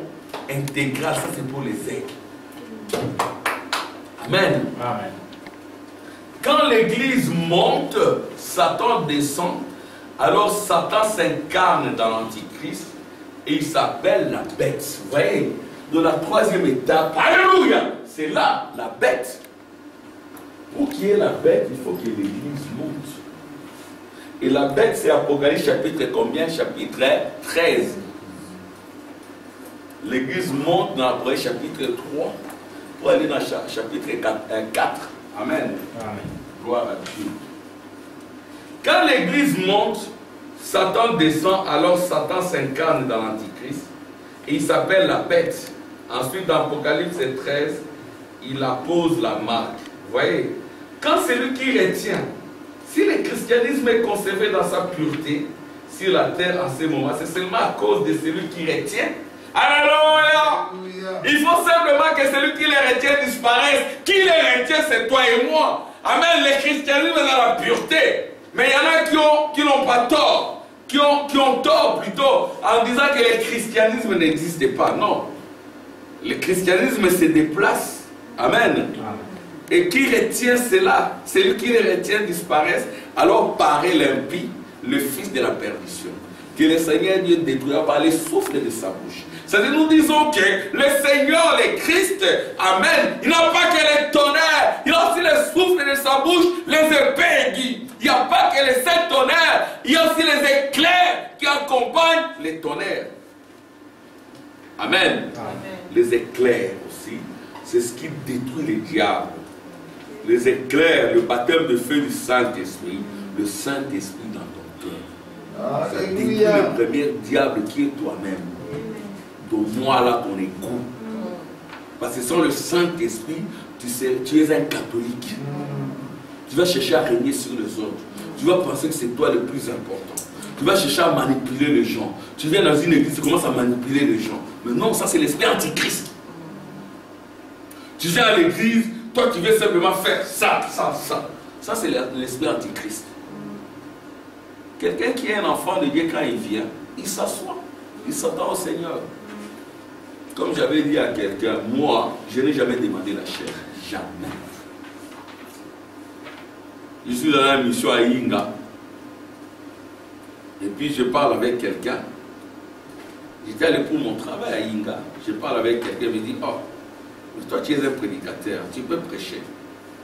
intégrales. Ça, c'est pour les aigles. Amen.
Amen.
Quand l'église monte, Satan descend. Alors Satan s'incarne dans l'Antichrist et il s'appelle la bête. Vous voyez, dans la 3e étape, alléluia, c'est là la bête. Pour qu'il y ait la bête, il faut que l'église monte. Et la bête, c'est Apocalypse chapitre combien? Chapitre 13. L'église monte dans Apocalypse chapitre 3 pour aller dans chapitre 4. Amen.
Amen.
Gloire à Dieu. Quand l'église monte, Satan descend, alors Satan s'incarne dans l'Antichrist et il s'appelle la bête. Ensuite, dans Apocalypse 13, il appose la marque. Vous voyez, quand celui qui retient, si le christianisme est conservé dans sa pureté sur la terre en ce moment, c'est seulement à cause de celui qui retient. Alléluia! Il faut simplement que celui qui les retient disparaisse. Qui les retient, c'est toi et moi. Amen. Le christianisme est dans la pureté. Mais il y en a qui n'ont pas tort. Qui ont tort plutôt en disant que le christianisme n'existe pas. Non. Le christianisme se déplace. Amen.
Amen.
Et qui retient cela, celui qui les retient disparaissent, alors paraît l'impie, le fils de la perdition, que le Seigneur Dieu détruira par les souffles de sa bouche. C'est-à-dire, nous disons que le Seigneur, le Christ, Amen, il n'a pas que les tonnerres, il a aussi les souffles de sa bouche, les épées aiguës. Il n'y a pas que les 7 tonnerres, il y a aussi les éclairs qui accompagnent les tonnerres. Amen.
Amen.
Les éclairs aussi, c'est ce qui détruit les diables. Les éclairs, le baptême de feu du Saint-Esprit, le Saint-Esprit dans ton cœur. Ça détruit le premier diable qui est toi-même. Donne-moi là ton écoute. Parce que sans le Saint-Esprit, tu es un catholique. Tu vas chercher à régner sur les autres. Tu vas penser que c'est toi le plus important. Tu vas chercher à manipuler les gens. Tu viens dans une église, tu commences à manipuler les gens. Mais non, ça c'est l'esprit antichrist. Tu viens à l'église, toi tu veux simplement faire ça, ça, ça. Ça c'est l'esprit antichrist. Quelqu'un qui est un enfant de Dieu, quand il vient, il s'assoit, il s'attend au Seigneur. Comme j'avais dit à quelqu'un, moi, je n'ai jamais demandé la chair. Jamais. Je suis dans la mission à Inga. Et puis je parle avec quelqu'un. J'étais allé pour mon travail à Inga. Je parle avec quelqu'un, il me dit, oh, mais toi tu es un prédicateur, tu peux prêcher.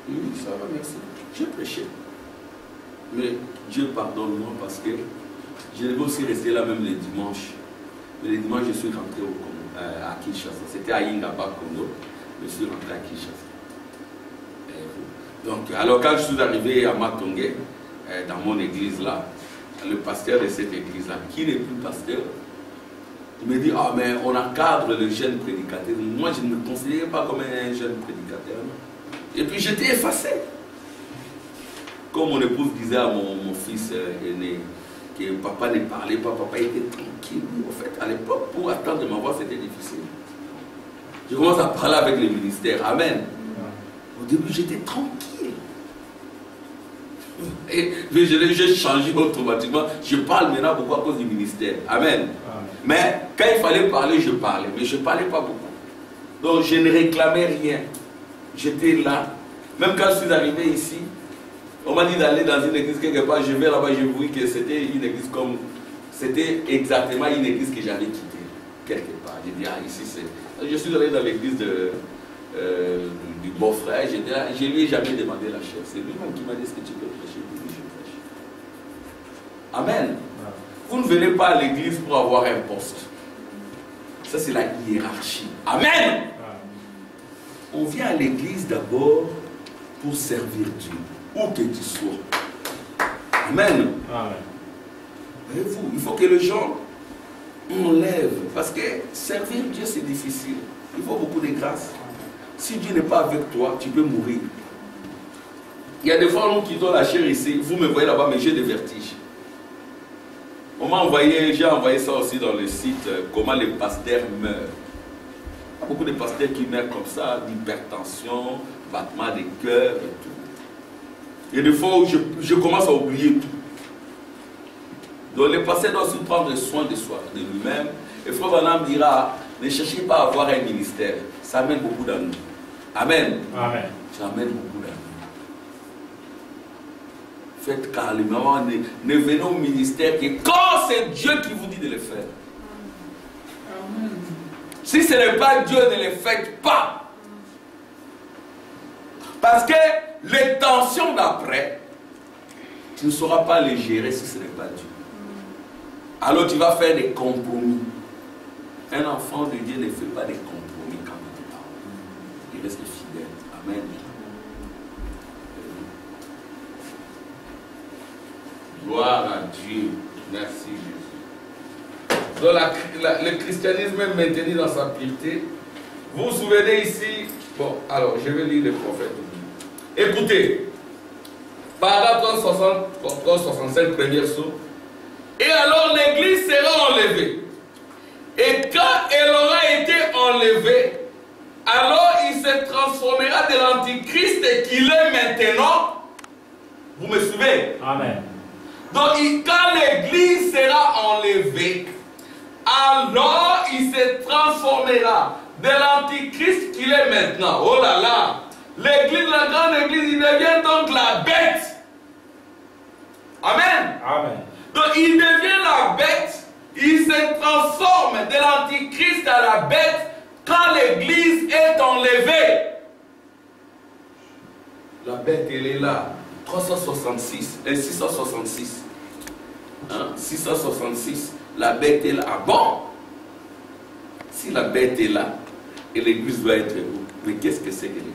Oui, ça va, merci. Je prêchais. Mais Dieu pardonne-moi parce que je devais aussi rester là même les dimanches. Mais les dimanches, je suis rentré à Kinshasa. C'était à Inga, pas Congo. Je suis rentré à Kinshasa. Donc, alors quand je suis arrivé à Matongé, dans mon église là, le pasteur de cette église là, qui n'est plus pasteur, il me dit, ah mais on encadre le jeune prédicateur. Moi je ne me considérais pas comme un jeune prédicateur. Et puis j'étais effacé. Comme mon épouse disait à mon fils aîné, que papa ne parlait pas, papa était tranquille. En fait, à l'époque, pour attendre ma voix, c'était difficile. Je commence à parler avec le ministère. Amen. Au début, j'étais tranquille. Et j'ai changé automatiquement. Je parle maintenant beaucoup à cause du ministère. Amen. Mais quand il fallait parler, je parlais. Mais je ne parlais pas beaucoup. Donc, je ne réclamais rien. J'étais là. Même quand je suis arrivé ici, on m'a dit d'aller dans une église quelque part. Je vais là-bas, je vois que c'était une église comme... C'était exactement une église que j'avais quittée. Quelque part. J'ai dit, ah, ici c'est... Je suis allé dans l'église du beau-frère. J'étais là. Je ne lui ai jamais demandé la chair. C'est lui-même qui m'a dit, est-ce que tu peux prêcher? Oui, je prêche. Amen. Vous ne venez pas à l'église pour avoir un poste. Ça, c'est la hiérarchie. Amen. On vient à l'église d'abord pour servir Dieu. Où que tu sois. Amen. Voyez-vous, il faut que les gens enlèvent. Parce que servir Dieu, c'est difficile. Il faut beaucoup de grâce. Si Dieu n'est pas avec toi, tu peux mourir. Il y a des fois, nous quittons la chair ici. Vous me voyez là-bas, mais j'ai des vertiges. On m'a envoyé, j'ai envoyé ça aussi dans le site, comment les pasteurs meurent. Il y a beaucoup de pasteurs qui meurent comme ça, d'hypertension, battement de cœur et tout. Il y a des fois où je commence à oublier tout. Donc les pasteurs doivent aussi prendre soin de soi, de lui-même. Et Frère Branham dira, ne cherchez pas à avoir un ministère. Ça amène beaucoup d'amour. Amen. Amen. Ça amène beaucoup d'amour. Faites calmement, ne venez au ministère que quand c'est Dieu qui vous dit de le faire. Amen. Si ce n'est pas Dieu, ne le faites pas. Parce que les tensions d'après, tu ne sauras pas les gérer si ce n'est pas Dieu. Alors tu vas faire des compromis. Un enfant de Dieu ne fait pas des compromis quand il parle. Il reste fidèle. Amen. Gloire à Dieu. Merci Jésus. Donc le christianisme est maintenu dans sa pureté. Vous vous souvenez ici. Bon, alors je vais lire les prophètes. Écoutez. Paragraphe 365, première source. Et alors l'église sera enlevée. Et quand elle aura été enlevée, alors il se transformera de l'antichrist qu'il est maintenant. Vous me suivez? Amen. Donc quand l'église sera enlevée, alors il se transformera de l'antichrist qu'il est maintenant. Oh là là! l'église, la grande église, il devient donc la bête. Amen.
Amen.
Donc il devient la bête, il se transforme de l'antichrist à la bête quand l'église est enlevée. La bête, elle est là. 366 et 666. Hein? 666. La bête est là. Ah bon? Si la bête est là, et l'église doit être où? Mais qu'est-ce que c'est que l'église?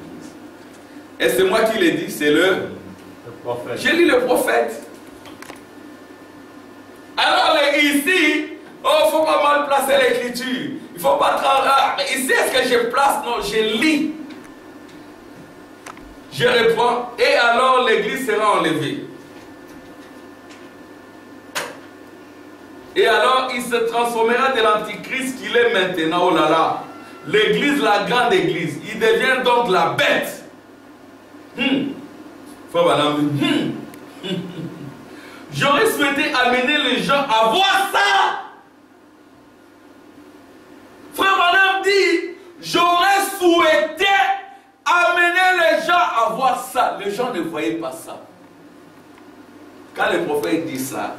Et c'est moi qui l'ai dit, c'est le
prophète.
J'ai lu le prophète. Alors ici, oh, il ne faut pas mal placer l'écriture. Il ne faut pas mais ici, est-ce que je place? Non, je lis. Je reprends. Et alors l'église sera enlevée. Et alors il se transformera de l'antichrist qu'il est maintenant. Oh là là. L'église, la grande église. Il devient donc la bête. Frère Madame. J'aurais souhaité amener les gens à voir ça. Frère Madame dit, j'aurais souhaité amener les gens à voir ça. Les gens ne voyaient pas ça. Quand le prophète dit ça,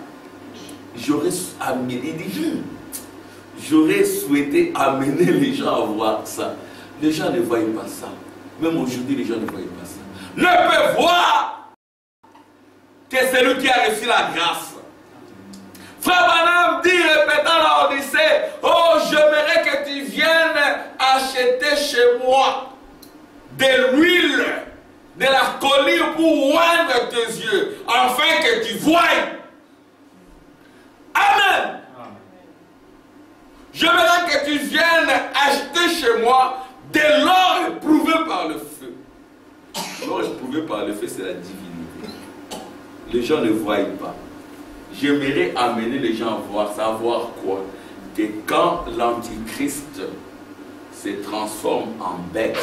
j'aurais amené, il dit, j'aurais souhaité amener les gens à voir ça. Les gens ne voyaient pas ça. Même aujourd'hui, les gens ne voyaient pas ça. Ne peuvent voir que c'est lui qui a reçu la grâce. Frère Branham dit, répétant l'Odyssée, oh, j'aimerais que tu viennes acheter chez moi de l'huile, de la collyre pour oindre tes yeux, afin que tu voies. Amen. J'aimerais que tu viennes acheter chez moi de l'or éprouvé par le feu. L'or éprouvé par le feu, c'est la divinité. Les gens ne voient pas. J'aimerais amener les gens à voir, savoir quoi? Que quand l'antichrist se transforme en bête,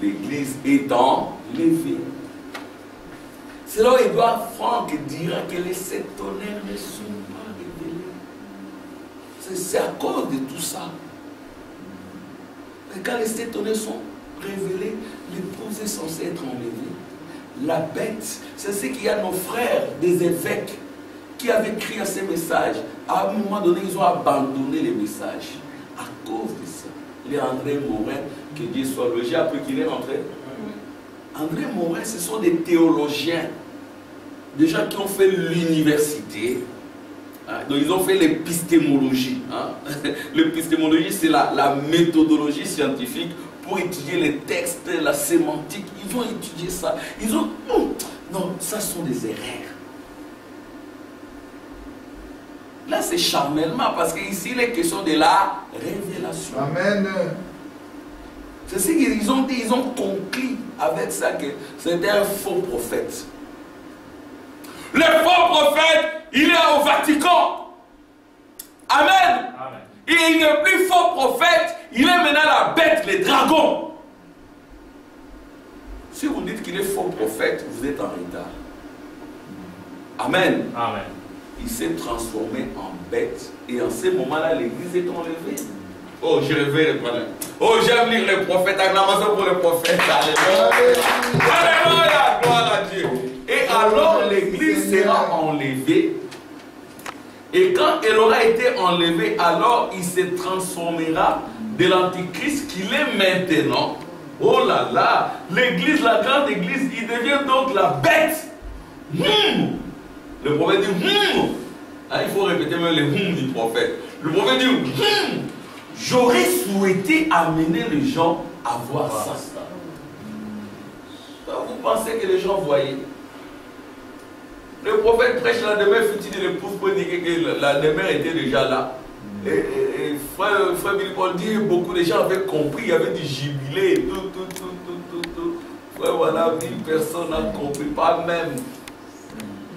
l'église est enlevée. C'est là où Edouard Franck dira que les sept tonnerres ne sont pas révélés. C'est à cause de tout ça. Et quand les sept tonnerres sont révélés, l'épouse est censée être enlevée. La bête, c'est ce qu'il y a nos frères, des évêques, qui avaient crié à ces messages. À un moment donné, ils ont abandonné les messages. À cause de ça. Les André Morin, que Dieu soit loué. J'ai appris qu'il est rentré. André Morin, ce sont des théologiens. Des gens qui ont fait l'université. Donc ils ont fait l'épistémologie. L'épistémologie, c'est la méthodologie scientifique pour étudier les textes, la sémantique. Ils ont étudié ça. Ils ont... Non, ça sont des erreurs. Là, c'est charnellement, parce qu'ici, il est question de la révélation.
Amen.
C'est ce qu'ils ont dit, ils ont conclu avec ça que c'était un faux prophète. Le faux prophète, il est au Vatican. Amen.
Amen.
Et il n'est plus faux prophète, il est maintenant la bête, le dragon. Si vous dites qu'il est faux prophète, vous êtes en retard. Amen.
Amen.
Il s'est transformé en bête. Et en ce moment-là, l'église est enlevée. Oh, je réveille le problème. Oh, j'aime lire les prophètes. Acclamation pour les prophètes. Alléluia. Alléluia. Gloire à Dieu. Et alors, l'église sera enlevée. Et quand elle aura été enlevée, alors il se transformera de l'antichrist qu'il est maintenant. Oh là là. L'église, la grande église, il devient donc la bête. Le prophète dit il faut répéter même les du prophète. Le prophète dit j'aurais souhaité amener les gens à voir ça. Vous pensez que les gens voyaient? Le prophète prêche la demeure futile de l'épouse pour dire que la demeure était déjà là. Et frère Billy Paul dit beaucoup de gens avaient compris, il y avait du jubilé, tout. Frère, voilà, personne n'a compris, pas même.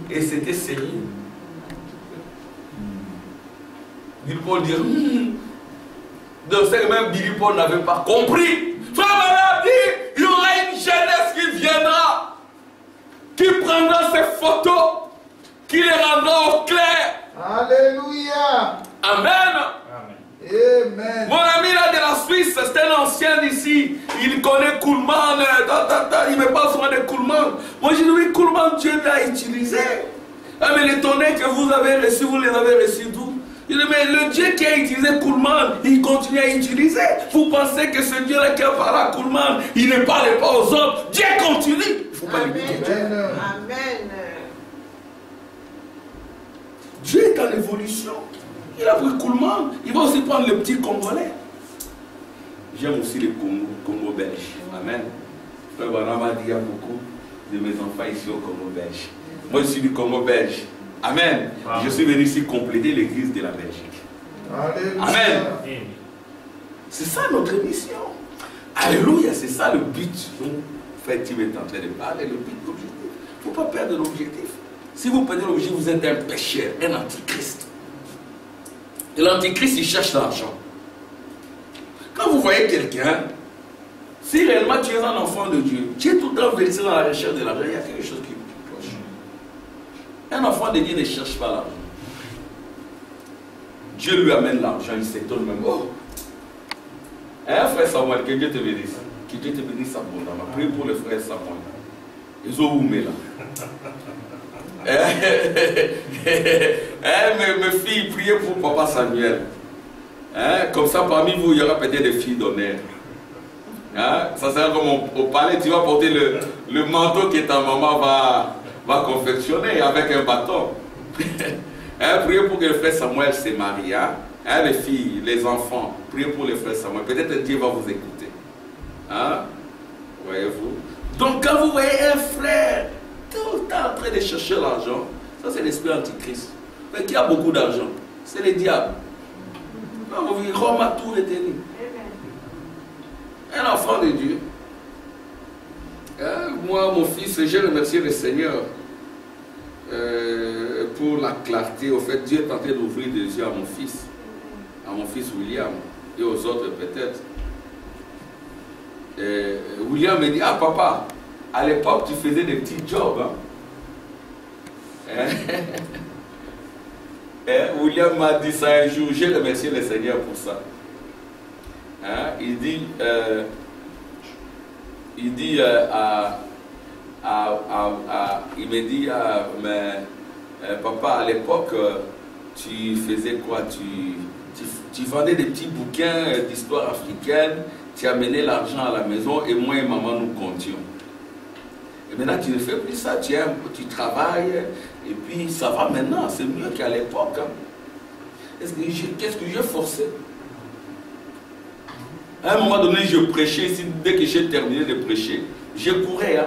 Et c'était sérieux. Billy Paul dit donc c'est que même Billy Paul n'avait pas compris. Frère Madame dit il y aura une jeunesse qui viendra, qui prendra ces photos, qui les rendra au clair.
Alléluia.
Amen.
Amen.
Mon ami là de la Suisse, c'est un ancien d'ici. Il connaît Kuhlman. Il me parle souvent de Kuhlman. Moi je dis oui, Kuhlman, Dieu l'a utilisé. Ah, mais les tonnerres que vous avez reçus, vous les avez reçus d'où? Il dit, mais le Dieu qui a utilisé Kuhlman, il continue à utiliser. Vous pensez que ce Dieu-là qui a parlé à Kuhlman, il ne parle pas aux autres. Dieu continue. Il ne faut pas limiter Dieu.
Amen.
Dieu est en évolution. Il a pris Kuhlman. Il va aussi prendre le petit Congolais. J'aime aussi les Congo belges. Amen. Frère Branham a dit, il y a beaucoup de mes enfants ici au Congo belge. Moi, je suis du Congo belge. Amen. Amen. Je suis venu ici compléter l'église de la Belgique.
Alléluia.
Amen. C'est ça notre mission. Alléluia, c'est ça le but dont Frère Tim est en train de parler. Le but, l'objectif. Il ne faut pas perdre l'objectif. Si vous perdez l'objectif, vous êtes un pécheur, un antichrist. Et l'antichrist, il cherche l'argent. Quand vous voyez quelqu'un, si réellement tu es un enfant de Dieu, tu es tout le temps versé dans la recherche de l'argent, il y a quelque chose qui cloche. Un enfant de Dieu ne cherche pas l'argent. Dieu lui amène l'argent, il s'étonne même. Oh! Hein, frère Samuel, que Dieu te bénisse. Que Dieu te bénisse abondamment. Prie pour le frère Samuel. Ils ont oumé là. Mes filles, priez pour papa Samuel. Hein? Comme ça, parmi vous, il y aura peut-être des filles d'honneur. Hein? Ça sera comme au palais, tu vas porter le manteau que ta maman va confectionner avec un bâton. Hein? Priez pour que le frère Samuel se marie. Hein? Hein, les filles, les enfants, priez pour le frère Samuel. Peut-être Dieu va vous écouter. Hein? Voyez-vous? Donc, quand vous voyez un frère tout le temps en train de chercher l'argent, ça c'est l'esprit antichrist. Mais qui a beaucoup d'argent? C'est le diable. Rome a tout retenu. Un enfant de Dieu. Moi, mon fils, j'ai remercié le Seigneur pour la clarté. Au fait, Dieu est en train d'ouvrir des yeux à mon fils William et aux autres peut-être. William me dit, ah papa, à l'époque tu faisais des petits jobs. Hein? William m'a dit ça un jour, j'ai remercié le Seigneur pour ça. Hein? Il me dit, papa, à l'époque, tu faisais quoi? Tu vendais des petits bouquins d'histoire africaine, tu amenais l'argent à la maison et moi et maman nous comptions. Et maintenant tu ne fais plus ça, tu travailles et puis ça va maintenant, c'est mieux qu'à l'époque. Qu'est-ce que j'ai forcé? À un moment donné, je prêchais, dès que j'ai terminé de prêcher, je courais. Hein.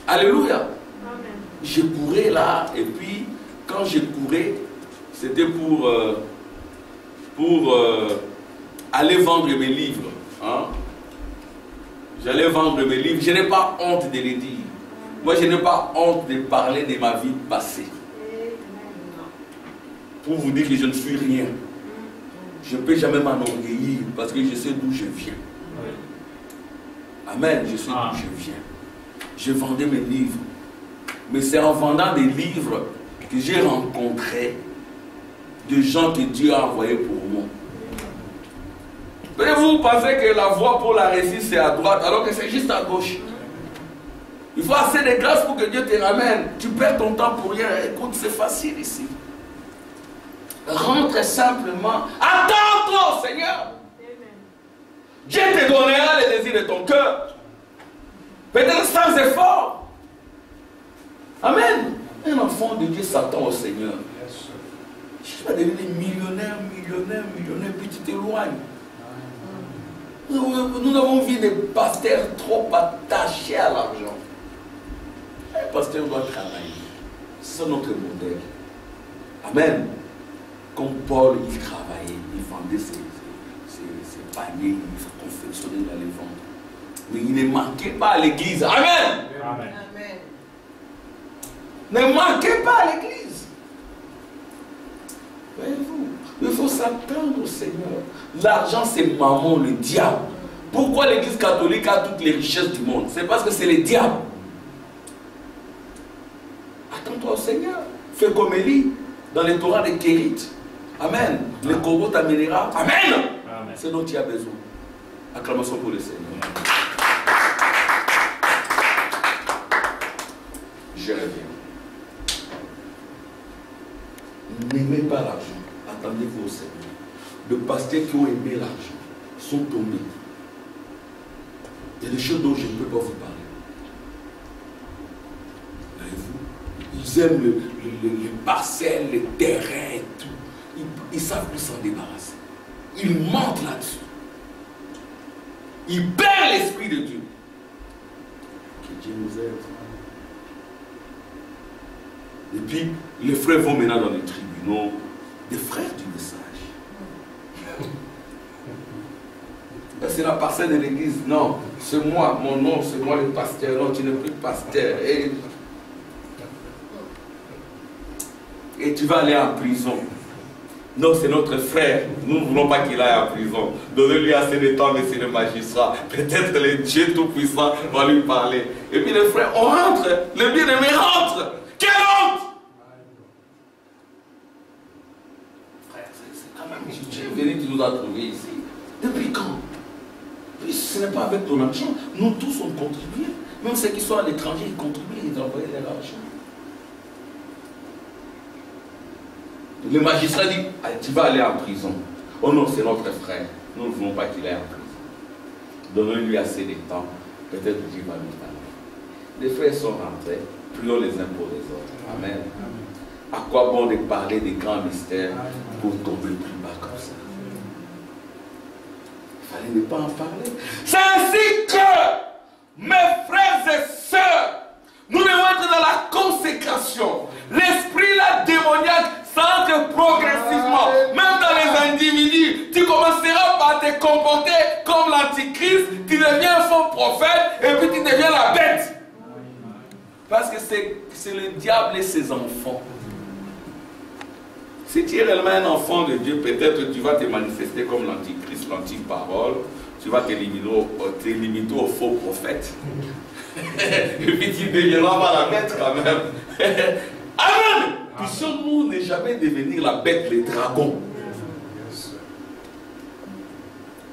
Alléluia. Amen. Je courais là, et puis quand je courais, c'était pour aller vendre mes livres. Hein. J'allais vendre mes livres. Je n'ai pas honte de les dire. Moi, je n'ai pas honte de parler de ma vie passée. Pour vous dire que je ne suis rien. Je ne peux jamais m'enorgueillir parce que je sais d'où je viens. Amen, je sais d'où je viens. Je vendais mes livres. Mais c'est en vendant des livres que j'ai rencontré des gens que Dieu a envoyés pour moi. Mais vous pensez que la voie pour la réussite c'est à droite alors que c'est juste à gauche. Il faut assez de grâce pour que Dieu te ramène. Tu perds ton temps pour rien. Écoute, c'est facile ici. Rentre simplement. Attends-toi au Seigneur. Dieu te donnera les désirs de ton cœur. Peut-être sans effort. Amen. Un enfant de Dieu s'attend au Seigneur. Tu vas devenir millionnaire, puis tu t'éloignes. Nous avons vu des pasteurs trop attachés à l'argent. Un pasteur doit travailler. C'est notre modèle. Amen. Comme Paul, il travaillait, il vendait ses paniers, il confectionnait dans les ventes. Mais il ne manquait pas à l'église. Amen.
Amen.
Ne manquez pas à l'église. Voyez-vous, il faut s'attendre au Seigneur. L'argent, c'est maman, le diable. Pourquoi l'église catholique a toutes les richesses du monde? C'est parce que c'est le diable. Attends-toi au Seigneur. Fais comme Élie dans les Torahs de Kérit. Amen. Le corbeau t'amènera. Amen.
Amen.
C'est dont tu as besoin. Acclamation pour le Seigneur. Je reviens. N'aimez pas l'argent. Attendez-vous au Seigneur. Les pasteurs qui ont aimé l'argent sont tombés. Il y a des choses dont je ne peux pas vous parler. Voyez-vous, ils aiment les parcelles, les terrains et tout. Ils savent plus s'en débarrasser. Ils mentent là-dessus. Ils perdent l'Esprit de Dieu. Que Dieu nous aide. Et puis, les frères vont maintenant dans les tribunaux des frères du message. C'est la parcelle de l'église. Non, c'est moi, mon nom, c'est moi le pasteur. Non, tu n'es plus pasteur. Et tu vas aller en prison. Non, c'est notre frère. Nous ne voulons pas qu'il aille en prison. Donnez-lui assez de temps, monsieur le magistrat. Peut-être le Dieu Tout-Puissant va lui parler. Et puis les frères, on rentre. Le bien-aimé rentre. Quelle honte! Frère, c'est quand même Dieu est venu, tu nous as trouvés ici. Depuis quand? Puis ce n'est pas avec ton argent. Nous tous on contribué. Même ceux qui sont à l'étranger, ils contribuent, ils envoient leur argent. Le magistrat dit, ah, tu vas aller en prison. Oh non, c'est notre frère. Nous ne voulons pas qu'il aille en prison. Donnez-lui assez de temps. Peut-être que Dieu va lui parler. Les frères sont rentrés. Prions les uns pour les autres. Amen. À quoi bon de parler des grands mystères pour tomber plus bas comme ça? Il fallait ne pas en parler. C'est ainsi que, mes frères et sœurs, nous devons être dans la consécration. L'esprit là démoniaque s'entre progressivement. Même dans les individus, tu commenceras par te comporter comme l'antichrist, tu deviens un faux prophète et puis tu deviens la bête. Parce que c'est le diable et ses enfants. Si tu es réellement un enfant de Dieu, peut-être tu vas te manifester comme l'antichrist, l'antiparole. Tu vas te limiter au faux prophète. Et puis tu deviendras pas la bête quand même. Amen. Puissions-nous ne jamais devenir la bête, les dragons.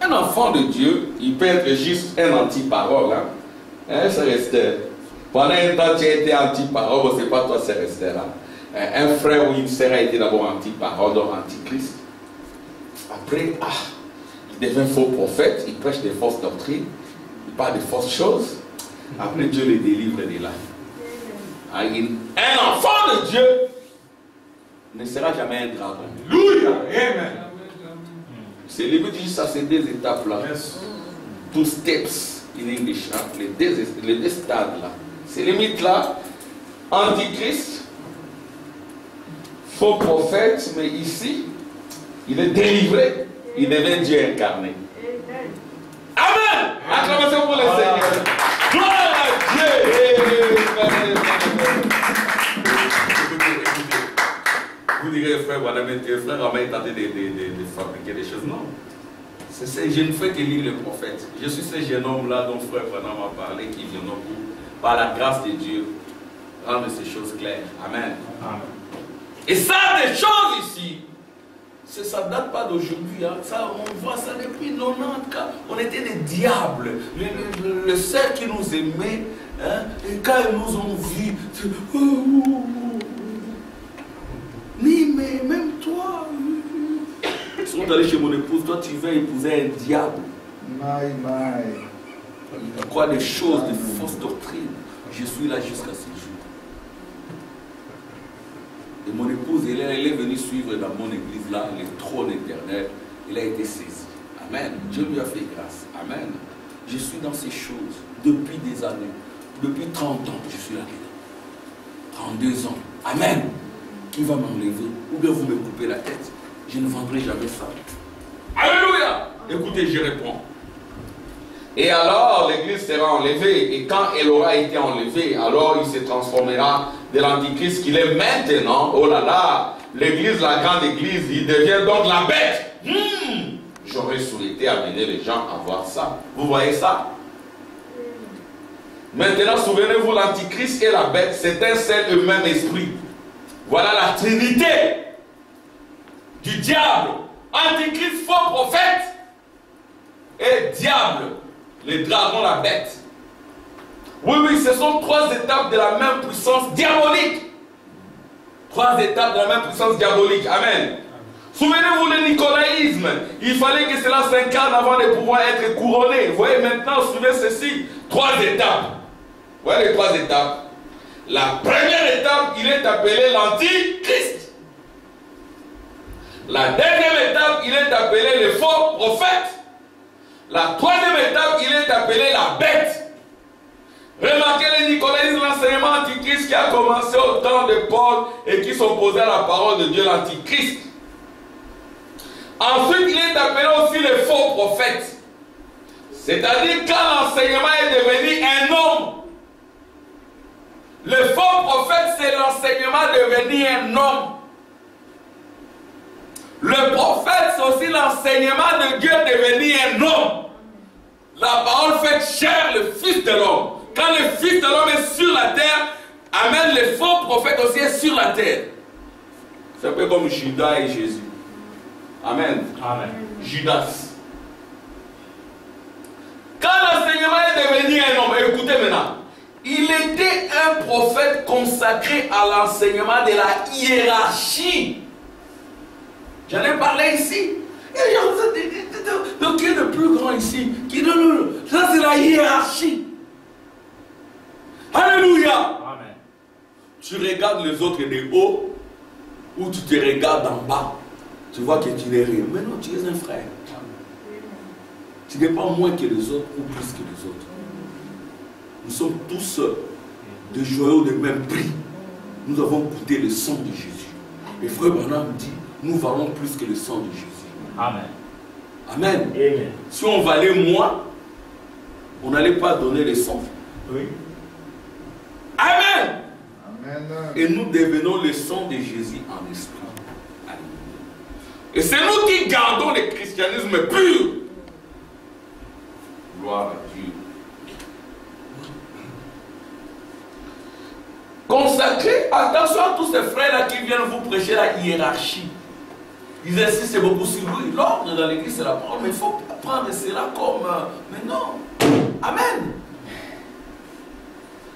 Un enfant de Dieu, il peut être juste un anti-parole. Hein, c'est resté. Pendant un temps, tu as été anti-parole, bon, c'est pas toi, c'est resté là. Un frère ou une sœur a été d'abord anti-parole, donc antichrist. Après, il devient faux prophète, il prêche des fausses doctrines, il parle de fausses choses. Après, Dieu les délivre de là. Un enfant de Dieu ne sera jamais un dragon. Alléluia. Amen. C'est le but juste à ces deux étapes-là. Two steps in English. Hein? Les deux stades-là. Ces limites-là, antichrist, faux prophète, mais ici, il est délivré. Il devient Dieu incarné. Amen. Acclamation pour le Seigneur. Gloire à Dieu. Vous direz, frère, frère Rama est tenté de fabriquer des choses. Non. Je ne fais que lire le prophète. Je suis ce jeune homme-là dont frère Branham m'a parlé, qui vient pour, par la grâce de Dieu, rendre ces choses claires. Amen. Amen. Et ça, des choses ici, ça ne date pas d'aujourd'hui. Hein. On voit ça depuis 90 ans. On était des diables. Le sœur qui nous aimait, hein, et quand ils nous ont vus, mais même toi, ils sont allés chez mon épouse, toi tu veux épouser un diable. Il croit des choses, des fausses doctrines. Je suis là jusqu'à ce jour. Et mon épouse, elle est venue suivre dans mon église là, le trône éternel. Elle a été saisie. Amen. Dieu lui a fait grâce. Amen. Je suis dans ces choses depuis des années. Depuis 30 ans, je suis là-dedans. 32 ans. Amen. Qui va m'enlever? Ou bien vous me coupez la tête? Je ne vendrai jamais ça. Alléluia. Écoutez, je réponds. Et alors, l'église sera enlevée. Et quand elle aura été enlevée, alors il se transformera de l'antichrist qu'il est maintenant. Oh là là, l'église, la grande église, il devient donc la bête. J'aurais souhaité amener les gens à voir ça. Vous voyez ça? Maintenant, souvenez-vous, l'antichrist et la bête, c'est un seul et même esprit. Voilà la Trinité. du diable. Antichrist, faux prophète. Et diable, le dragon, la bête. Oui, oui, ce sont 3 étapes de la même puissance diabolique. 3 étapes de la même puissance diabolique. Amen. Souvenez-vous le nicolaïsme. Il fallait que cela s'incarne avant de pouvoir être couronné. Vous voyez maintenant, suivez ceci. 3 étapes. Vous voyez les 3 étapes. La première étape, il est appelé l'antichrist. La deuxième étape, il est appelé le faux prophète. La troisième étape, il est appelé la bête. Remarquez le nicolaïsme, l'enseignement antichrist qui a commencé au temps de Paul et qui s'opposait à la parole de Dieu, l'antichrist. Ensuite, il est appelé aussi le faux prophète. C'est-à-dire quand l'enseignement est devenu un homme. Le faux prophète, c'est l'enseignement devenu un homme. Le prophète, c'est aussi l'enseignement de Dieu devenu un homme. La parole fait chair, le Fils de l'homme. Quand le Fils de l'homme est sur la terre, amen, le faux prophète aussi est sur la terre. C'est un peu comme Judas et Jésus. Amen.
Amen.
Judas. Quand l'enseignement est devenu un homme, écoutez maintenant, il était un prophète consacré à l'enseignement de la hiérarchie. J'en ai parlé ici. Et donc, qui est le plus grand ici? Ça, c'est la hiérarchie. Alléluia.
Amen.
Tu regardes les autres de haut ou tu te regardes en bas. Tu vois que tu n'es rien. Mais non, tu es un frère. Tu n'es pas moins que les autres ou plus que les autres. Nous sommes tous des joyaux de même prix. Nous avons goûté le sang de Jésus. Et frère Branham dit, nous valons plus que le sang de Jésus.
Amen.
Amen.
Amen.
Si on valait moins, on n'allait pas donner le sang.
Oui.
Amen.
Amen.
Et nous devenons le sang de Jésus en esprit. Et c'est nous qui gardons le christianisme pur. Gloire à Dieu. Consacré, attention à tous ces frères-là qui viennent vous prêcher la hiérarchie. Ils insistent beaucoup sur lui. L'ordre dans l'église, c'est la parole, mais il faut prendre cela comme... mais non. Amen.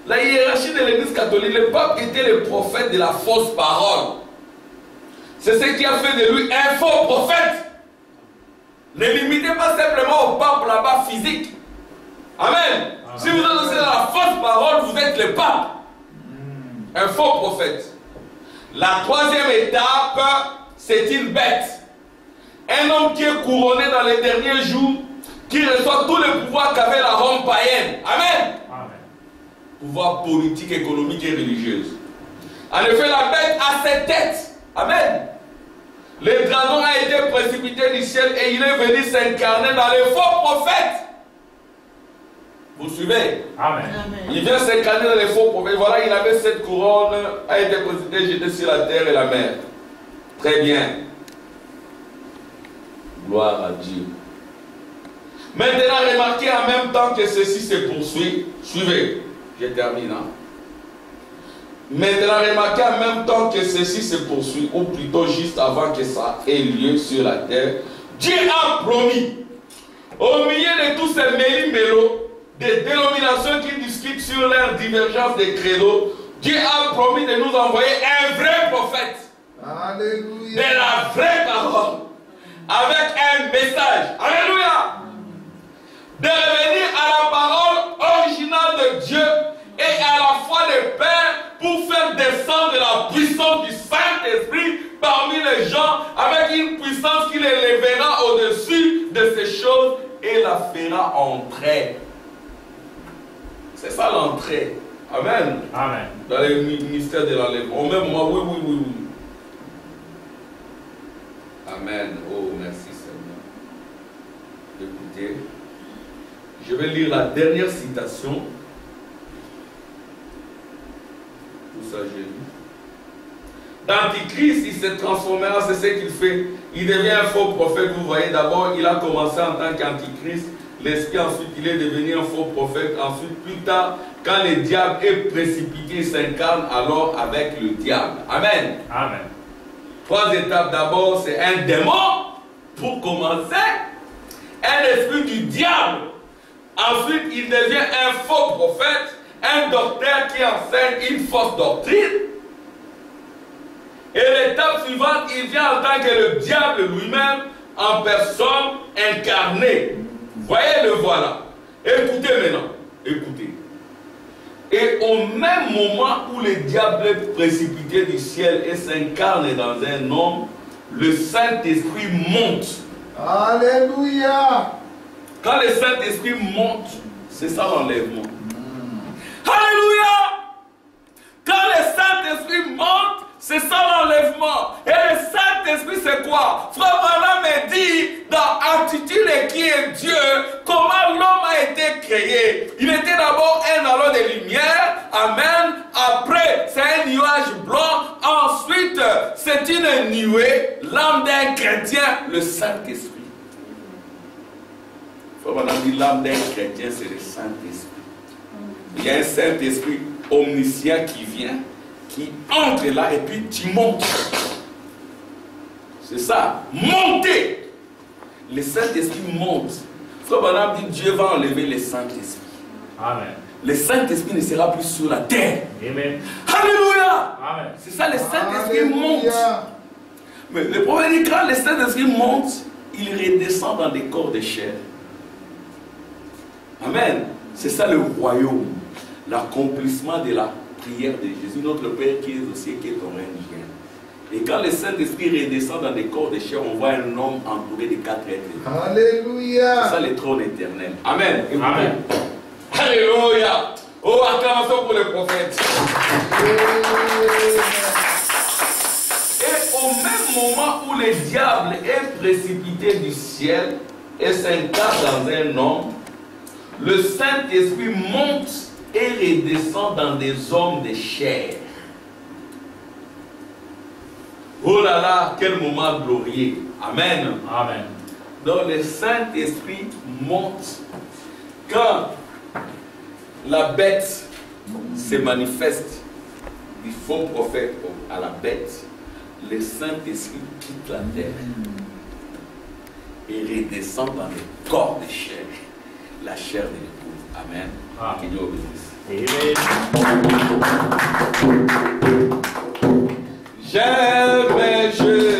La hiérarchie de l'église catholique, le pape était le prophète de la fausse parole. C'est ce qui a fait de lui un faux prophète. Ne limitez pas simplement au pape là-bas physique. Amen. Si vous êtes aussi dans la fausse parole, vous êtes le pape. Un faux prophète. La troisième étape, c'est une bête. Un homme qui est couronné dans les derniers jours, qui reçoit tout le pouvoir qu'avait la Rome païenne. Amen.
Amen.
Pouvoir politique, économique et religieuse. En effet, la bête a 7 têtes. Amen. Le dragon a été précipité du ciel et il est venu s'incarner dans les faux prophètes. Vous suivez?
Amen.
Il vient s'incarner dans les faux prophètes. Voilà, il avait 7 couronnes, a été précipité, jeté sur la terre et la mer. Très bien. Gloire à Dieu. Maintenant, remarquez en même temps que ceci se poursuit. Suivez. Je termine. Hein? Maintenant, remarquez en même temps que ceci se poursuit, ou plutôt juste avant que ça ait lieu sur la terre, Dieu a promis, au milieu de tous ces méli-mélos, des dénominations qui discutent sur leurs divergences de credo, Dieu a promis de nous envoyer un vrai prophète.
Alléluia.
De la vraie parole. Avec un message. Alléluia. De revenir à la parole originale de Dieu et à la foi de Père pour faire descendre la puissance du Saint-Esprit parmi les gens avec une puissance qui les lèvera au-dessus de ces choses et la fera entrer. C'est ça l'entrée. Amen.
Amen.
Dans le ministère de l'enlèvement. Au même moment, oui, oui, oui, oui. Amen. Oh, merci Seigneur. Écoutez, je vais lire la dernière citation. Tout ça, j'ai lu. D'Antichrist, il s'est transformé, c'est ce qu'il fait. Il devient un faux prophète. Vous voyez, d'abord, il a commencé en tant qu'Antichrist. L'esprit, ensuite, il est devenu un faux prophète. Ensuite, plus tard, quand le diable est précipité, il s'incarne alors avec le diable. Amen.
Amen.
Trois étapes. D'abord, c'est un démon, pour commencer. Un esprit du diable. Ensuite, il devient un faux prophète, un docteur qui enseigne une fausse doctrine. Et l'étape suivante, il vient en tant que le diable lui-même, en personne incarnée. Voyez, le voilà. Écoutez maintenant. Écoutez. Et au même moment où le diable est précipité du ciel et s'incarne dans un homme, le Saint-Esprit monte.
Alléluia.
Quand le Saint-Esprit monte, c'est ça l'enlèvement. Alléluia. Quand le Saint-Esprit monte, c'est ça l'enlèvement. Et le Saint-Esprit, c'est quoi? Frère Branham me dit dans Attitude qui est Dieu, comment l'homme a été créé. Il était d'abord un halo de lumière. Amen. Après, c'est un nuage blanc. Ensuite, c'est une nuée. L'âme d'un chrétien, le Saint-Esprit. Frère Branham dit l'âme d'un chrétien, c'est le Saint-Esprit. Il y a un Saint-Esprit omniscient qui vient, qui entre là et puis tu montes. C'est ça, monter. Le Saint-Esprit monte. Frère Branham dit Dieu va enlever le Saint-Esprit.
Amen.
Le Saint-Esprit ne sera plus sur la terre.
Amen.
Alléluia.
Amen.
C'est ça, le Saint-Esprit monte.
Alléluia.
Mais le problème est que quand le Saint-Esprit monte, il redescend dans des corps de chair. Amen. C'est ça le royaume. L'accomplissement de la prière de Jésus, notre Père qui est au ciel, qui est ton règne vienne. Et quand le Saint-Esprit redescend dans des corps de chair, on voit un homme entouré de 4 êtres.
Alléluia.
C'est ça le trône éternel. Amen. Écoutez.
Amen.
Alléluia. Oh, acclamation pour le prophète. Et au même moment où le diable est précipité du ciel et s'incarne dans un homme, le Saint-Esprit monte et redescend dans des hommes de chair. Oh là là, quel moment glorieux. Amen.
Amen.
Donc le Saint-Esprit monte. Quand la bête se manifeste du faux prophète à la bête, le Saint-Esprit quitte la terre et redescend dans le corps de chair, la chair de l'épouse. Amen.
Ah.
Que Dieu bénisse.
Amen.
J'aime Jésus.